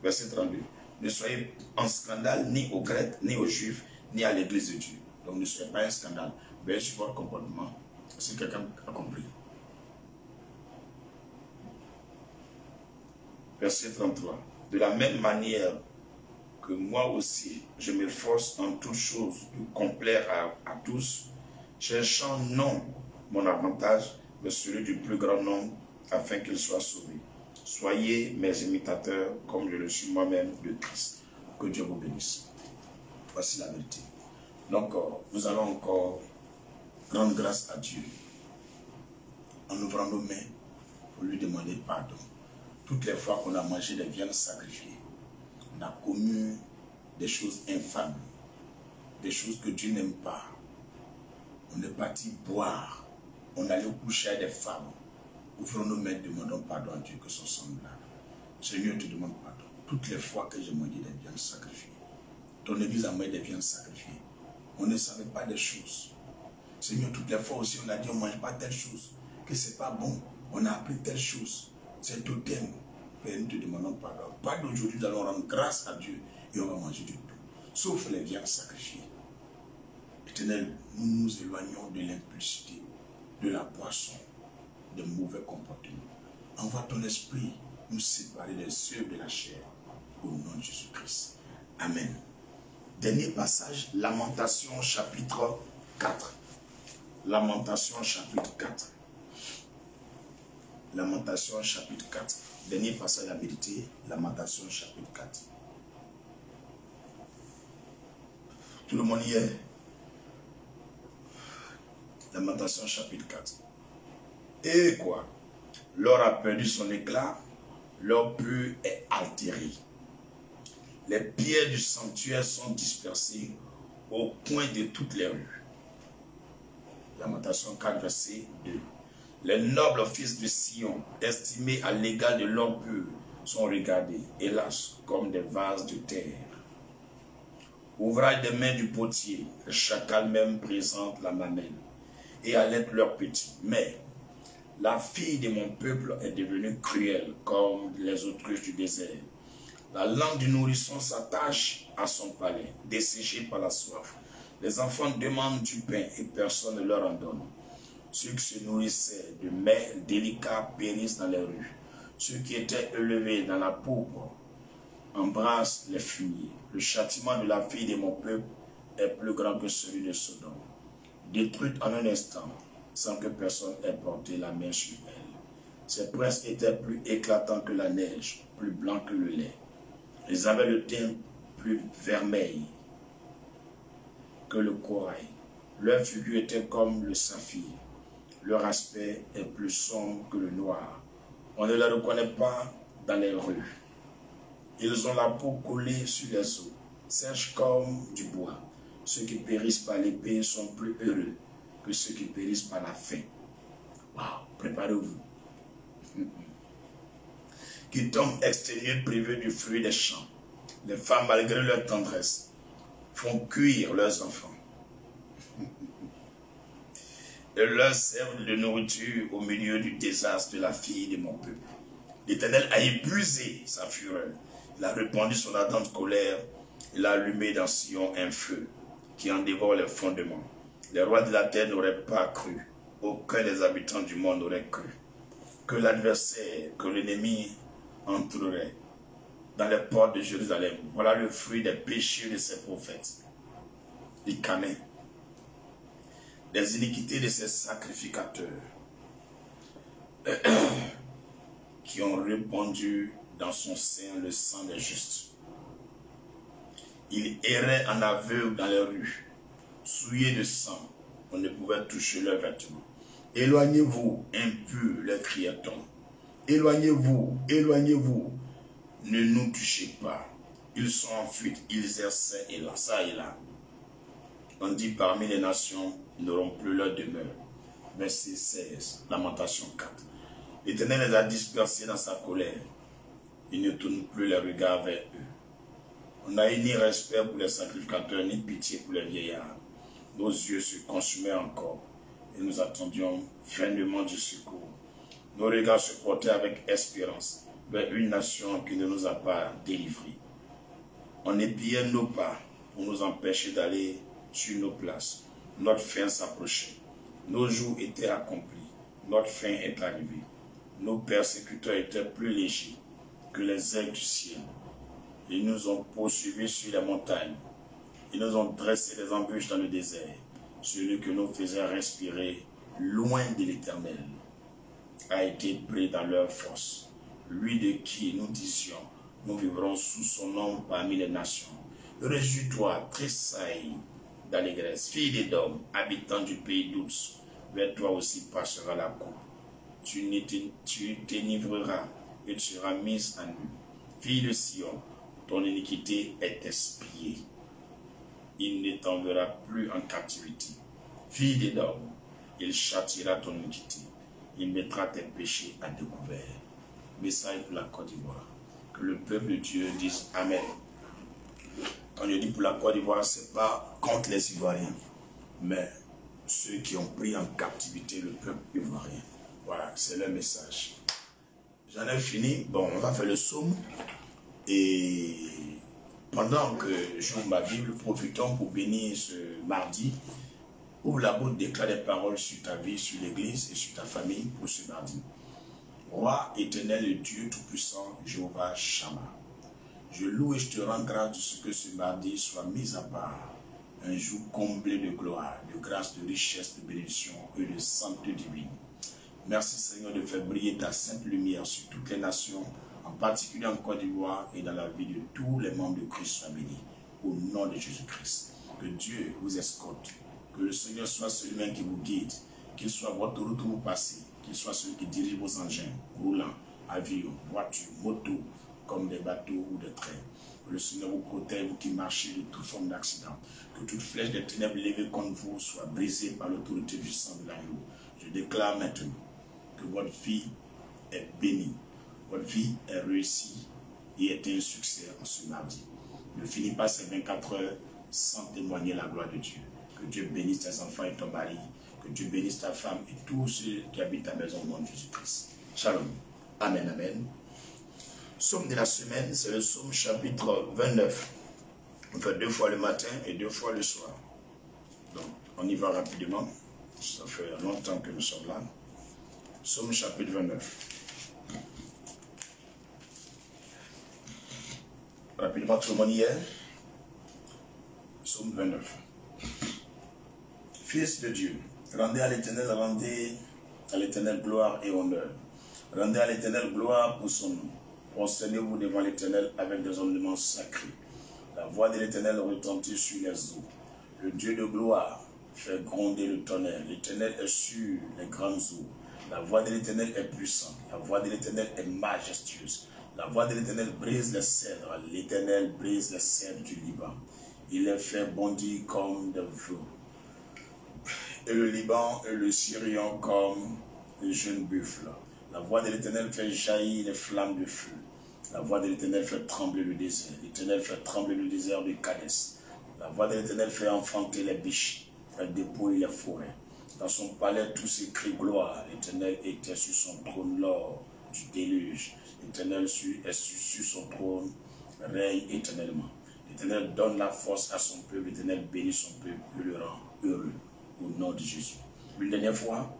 verset 32. Ne soyez en scandale ni aux Grecs, ni aux Juifs, ni à l'église de Dieu. Donc ne soyez pas un scandale. Veillez sur votre comportement. Si quelqu'un a compris. Verset 33. De la même manière que moi aussi, je m'efforce en toutes choses de complaire à tous, cherchant non mon avantage, mais celui du plus grand nombre, afin qu'il soit sauvé. Soyez mes imitateurs, comme je le suis moi-même de Christ. Que Dieu vous bénisse. Voici la vérité. Donc, nous allons encore rendre grâce à Dieu en ouvrant nos mains pour lui demander pardon. Toutes les fois qu'on a mangé des viandes sacrifiées, on a commis des choses infâmes, des choses que Dieu n'aime pas. On est parti boire, on allait coucher avec des femmes. Ouvrons nos mains, demandons pardon à Dieu que son semblable. Seigneur, je te demande pardon. Toutes les fois que j'ai mangé des viandes sacrifiées, ton église a mangé des viandes sacrifiées. On ne savait pas des choses. Seigneur, toutes les fois aussi, on a dit on ne mange pas telle chose, que ce n'est pas bon. On a appris telle chose. C'est totem. Père, nous te demandons pardon. Pas d'aujourd'hui, nous allons rendre grâce à Dieu et on va manger du tout. Sauf les viandes sacrifiées. Éternel, nous nous éloignons de l'impulsité, de la boisson, de mauvais comportements. Envoie ton esprit nous séparer des œuvres de la chair. Au nom de Jésus-Christ. Amen. Dernier passage, Lamentation chapitre 4. Lamentation chapitre 4. Lamentation chapitre 4. Dernier passage à méditer, Lamentation chapitre 4. Tout le monde y est? Lamentation chapitre 4. Et quoi? L'or a perdu son éclat, l'or pur est altéré. Les pierres du sanctuaire sont dispersées au coin de toutes les rues. Lamentation 4, verset 2. Les nobles fils de Sion, estimés à l'égal de l'or pur, sont regardés, hélas, comme des vases de terre. Ouvrage des mains du potier, le chacal même présente la mamelle, et allait leurs petits. Mais la fille de mon peuple est devenue cruelle, comme les autruches du désert. La langue du nourrisson s'attache à son palais, desséché par la soif. Les enfants demandent du pain et personne ne leur en donne. Ceux qui se nourrissaient de mets délicats périssent dans les rues. Ceux qui étaient élevés dans la pourpre embrassent les fumiers. Le châtiment de la fille de mon peuple est plus grand que celui de Sodome. Détruite en un instant, sans que personne ait porté la main sur elle. Ses princes étaient plus éclatants que la neige, plus blancs que le lait. Ils avaient le teint plus vermeil que le corail. Leur figure était comme le saphir. Leur aspect est plus sombre que le noir. On ne les reconnaît pas dans les rues. Ils ont la peau collée sur les os, sèche comme du bois. Ceux qui périssent par l'épée sont plus heureux que ceux qui périssent par la faim. Waouh, préparez-vous. Qui tombent exténués privés du fruit des champs. Les femmes, malgré leur tendresse, font cuire leurs enfants. Et leur servent de nourriture au milieu du désastre de la fille de mon peuple. L'Éternel a épuisé sa fureur. Il a répandu son ardente colère. Il a allumé dans Sion un feu qui en dévore les fondements. Les rois de la terre n'auraient pas cru. Aucun des habitants du monde n'aurait cru que l'adversaire, que l'ennemi entrerait dans les portes de Jérusalem. Voilà le fruit des péchés de ses prophètes. Il canait des iniquités de ses sacrificateurs qui ont répandu dans son sein le sang des justes. Ils erraient en aveugle dans les rues, souillés de sang. On ne pouvait toucher leurs vêtements. Éloignez-vous, impurs, leur criait-on. Éloignez-vous, éloignez-vous. Ne nous touchez pas. Ils sont en fuite, ils erçaient et là, ça et là. On dit parmi les nations, ils n'auront plus leur demeure. Verset 16, Lamentation 4. L'Éternel les a dispersés dans sa colère. Il ne tourne plus les regards vers eux. On n'a eu ni respect pour les sacrificateurs, ni pitié pour les vieillards. Nos yeux se consumaient encore et nous attendions vainement du secours. Nos regards se portaient avec espérance vers une nation qui ne nous a pas délivrés. On épiait nos pas pour nous empêcher d'aller sur nos places. Notre fin s'approchait. Nos jours étaient accomplis. Notre fin est arrivée. Nos persécuteurs étaient plus légers que les aigles du ciel. Ils nous ont poursuivis sur les montagnes. Ils nous ont dressé des embûches dans le désert. Celui que nous faisait respirer loin de l'Éternel a été pris dans leur force. Lui de qui nous disions, nous vivrons sous son nom parmi les nations. Réjouis-toi, tressaille d'allégresse, fille d'Édom, habitant du pays d'Ours. Vers toi aussi passera la coupe. Tu t'enivreras et tu seras mise à nu. Fille de Sion, ton iniquité est expiée. Il ne t'enverra plus en captivité. Fille d'Édom, il châtiera ton iniquité. Il mettra tes péchés à découvert. Message pour la Côte d'Ivoire. Que le peuple de Dieu dise Amen. Quand je dis pour la Côte d'Ivoire, ce n'est pas contre les Ivoiriens, mais ceux qui ont pris en captivité le peuple ivoirien. Voilà, c'est le message. J'en ai fini. Bon, on va faire le psaume. Et pendant que j'ouvre ma Bible, profitons pour bénir ce mardi. Ouvre la bouche, déclare des paroles sur ta vie, sur l'église et sur ta famille pour ce mardi. Roi éternel, Dieu tout-puissant, Jéhovah Shammah. Je loue et je te rends grâce de ce que ce mardi soit mis à part. Un jour comblé de gloire, de grâce, de richesse, de bénédiction et de sainteté divine. Merci Seigneur de faire briller ta sainte lumière sur toutes les nations, en particulier en Côte d'Ivoire et dans la vie de tous les membres de Christ soient bénis. Au nom de Jésus-Christ. Que Dieu vous escorte. Que le Seigneur soit celui-même qui vous guide. Qu'il soit votre route où vous passez. Qu'il soit celui qui dirige vos engins, roulants, avions, voitures, motos, comme des bateaux ou des trains. Que le Seigneur vous protège, vous qui marchez de toute forme d'accident. Que toute flèche des ténèbres levée contre vous soit brisée par l'autorité du sang de l'agneau. Je déclare maintenant que votre vie est bénie, votre vie est réussie et est un succès en ce mardi. Ne finis pas ces 24 heures sans témoigner la gloire de Dieu. Que Dieu bénisse tes enfants et ton mari. Que Dieu bénisse ta femme et tous ceux qui habitent ta maison au nom de Jésus-Christ. Shalom. Amen, amen. Psaume de la semaine, c'est le psaume chapitre 29. On fait 2 fois le matin et 2 fois le soir. Donc, on y va rapidement. Ça fait longtemps que nous sommes là. Psaume chapitre 29. Rapidement, tout le monde y est. Psaume 29. Fils de Dieu, rendez à l'Éternel gloire et honneur. Rendez à l'Éternel gloire pour son nom. Prosternez-vous devant l'Éternel avec des ornements sacrés. La voix de l'Éternel retentit sur les eaux. Le Dieu de gloire fait gronder le tonnerre. L'Éternel est sur les grandes eaux. La voix de l'Éternel est puissante. La voix de l'Éternel est majestueuse. La voix de l'Éternel brise les cèdres. L'Éternel brise les cèdres du Liban. Il les fait bondir comme des flots. Et le Liban et le Syrien comme les jeunes buffles. La voix de l'Éternel fait jaillir les flammes de feu. La voix de l'Éternel fait trembler le désert. L'Éternel fait trembler le désert de Kadès. La voix de l'Éternel fait enfanter les biches, fait dépouiller les forêts. Dans son palais, tous s'écrient gloire. L'Éternel était sur son trône lors du déluge. L'Éternel est sur son trône, règne éternellement. L'Éternel donne la force à son peuple. L'Éternel bénit son peuple et le rend heureux. Au nom de Jésus. Une dernière fois,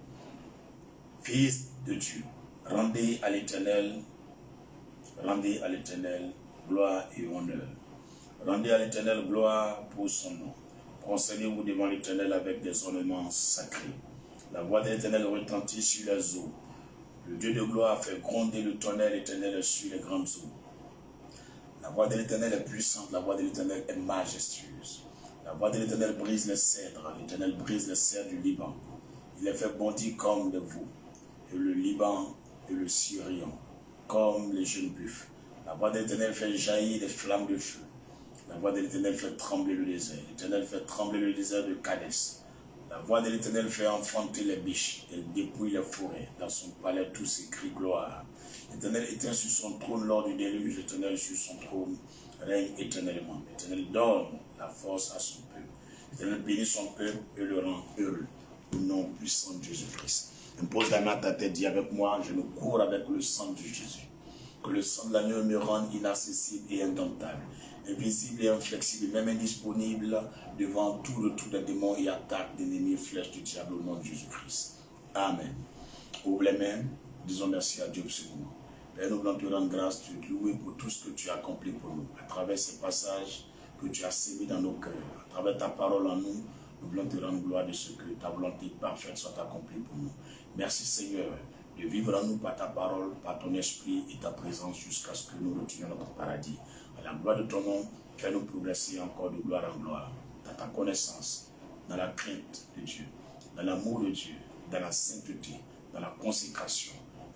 fils de Dieu, rendez à l'Éternel gloire et honneur. Rendez à l'Éternel gloire pour son nom. Prosternez-vous devant l'Éternel avec des ornements sacrés. La voix de l'Éternel retentit sur les eaux. Le Dieu de gloire fait gronder le tonnerre. L'Éternel est sur les grandes eaux. La voix de l'Éternel est puissante. La voix de l'Éternel est majestueuse. La voix de l'Éternel brise les cèdres. L'Éternel brise les cèdres du Liban. Il les fait bondir comme des veaux. Et le Liban et le Syrien comme les jeunes buffles. La voix de l'Éternel fait jaillir des flammes de feu. La voix de l'Éternel fait trembler le désert. L'Éternel fait trembler le désert de Kadès. La voix de l'Éternel fait enfanter les biches. Elle dépouille les forêts. Dans son palais, tous s'écrient gloire. L'Éternel était sur son trône lors du déluge. L'Éternel sur son trône règne éternellement. L'Éternel donne la force à son peuple. L'Éternel bénit son peuple et le rend heureux. Au nom puissant de Jésus-Christ. Impose la main à ta tête, dis avec moi, je me cours avec le sang de Jésus. Que le sang de l'agneau me rende inaccessible et indomptable. invisible et inflexible, même indisponible devant tout retour des démons et attaques d'ennemis, flèches du diable au nom de Jésus-Christ. Amen. Ouvre les mains, disons merci à Dieu pour ce moment. Père, nous voulons te rendre grâce, te louer pour tout ce que tu as accompli pour nous. À travers ces passages que tu as sémés dans nos cœurs, à travers ta parole en nous, nous voulons te rendre gloire de ce que ta volonté parfaite soit accomplie pour nous. Merci Seigneur de vivre en nous par ta parole, par ton esprit et ta présence jusqu'à ce que nous retenions notre paradis. À la gloire de ton nom, fais-nous progresser encore de gloire en gloire, dans ta connaissance, dans la crainte de Dieu, dans l'amour de Dieu, dans la sainteté, dans la consécration,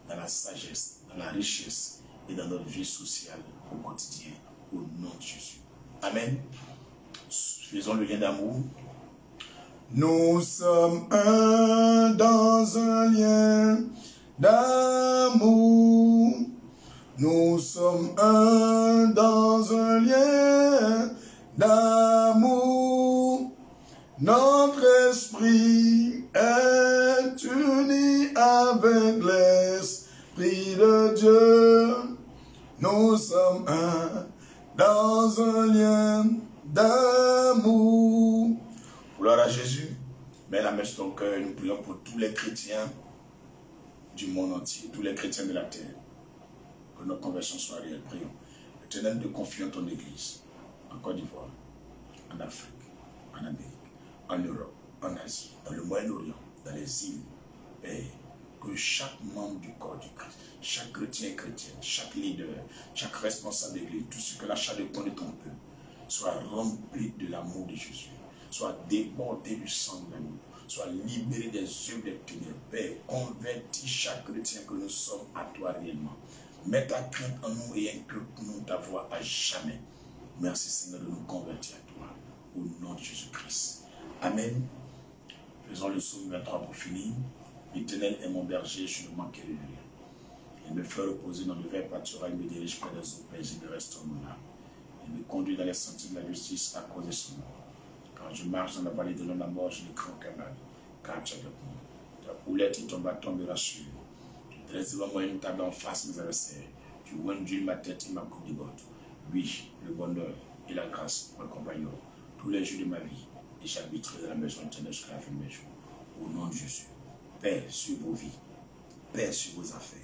dans la sagesse, dans la richesse et dans notre vie sociale au quotidien, au nom de Jésus. Amen. Faisons le lien d'amour. Nous sommes un dans un lien d'amour. Nous sommes un dans un lien d'amour. Notre esprit est uni avec l'Esprit de Dieu. Nous sommes un dans un lien d'amour. Gloire à Jésus. Mets la main sur ton cœur et nous prions pour tous les chrétiens du monde entier, tous les chrétiens de la terre. Que notre conversion soit réelle. Prions. Éternel, de confier en ton Église, en Côte d'Ivoire, en Afrique, en Amérique, en Europe, en Asie, dans le Moyen-Orient, dans les îles, et que chaque membre du corps du Christ, chaque chrétien et chrétienne, chaque leader, chaque responsable d'église, tout ce que la chair de ton peuple, soit rempli de l'amour de Jésus, soit débordé du sang de l'amour, soit libéré des œuvres des ténèbres. Père, convertis chaque chrétien que nous sommes à toi réellement. Mets ta crainte en nous et inculque-nous ta voix à jamais. Merci Seigneur de nous convertir à toi, au nom de Jésus-Christ. Amen. Faisons le psaume 23 pour finir. L'Éternel est mon berger, je ne manquerai de rien. Il me fait reposer dans le vert pâturage, il me dirige près des eaux paisibles, il reste mon âme. Il me conduit dans les sentiers de la justice à cause de son nom. Quand je marche dans la vallée de l'ombre de la mort, je ne crains aucun mal, car tu es avec moi. Ta houlette et ton bâton me rassurent. Tu dresses devant moi une table en face de mes adversaires. Tu oignes d'huile ma tête et ma coupe de botte. Oui, le bonheur et la grâce m'accompagneront tous les jours de ma vie, et j'habiterai dans la maison éternelle jusqu'à la fin de mes jours. Au nom de Jésus, paix sur vos vies, paix sur vos affaires,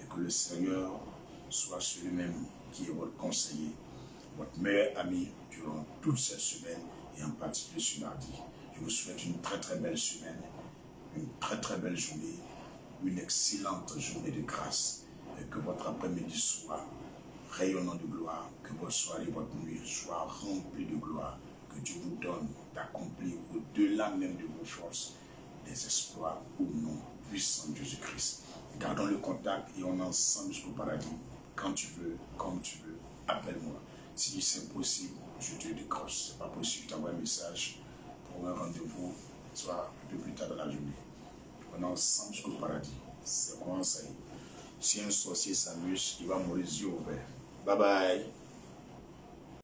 et que le Seigneur soit celui-même qui est votre conseiller, votre meilleur ami durant toute cette semaine et en particulier ce mardi. Je vous souhaite une très très belle semaine, une très très belle journée, une excellente journée de grâce, et que votre après-midi soit rayonnant de gloire, que votre soirée, votre nuit soit remplie de gloire, que Dieu vous donne d'accomplir au-delà même de vos forces des exploits au nom puissant de Jésus-Christ. Gardons le contact et on est ensemble jusqu'au paradis. Quand tu veux, comme tu veux, appelle-moi. Si c'est possible, je te décroche. Si ce n'est pas possible, je t'envoie un message pour un rendez-vous, soit un peu plus tard dans la journée. On est ensemble jusqu'au paradis. C'est comment ça y est. Si un sorcier s'amuse, il va mourir les yeux ouverts. Bye bye.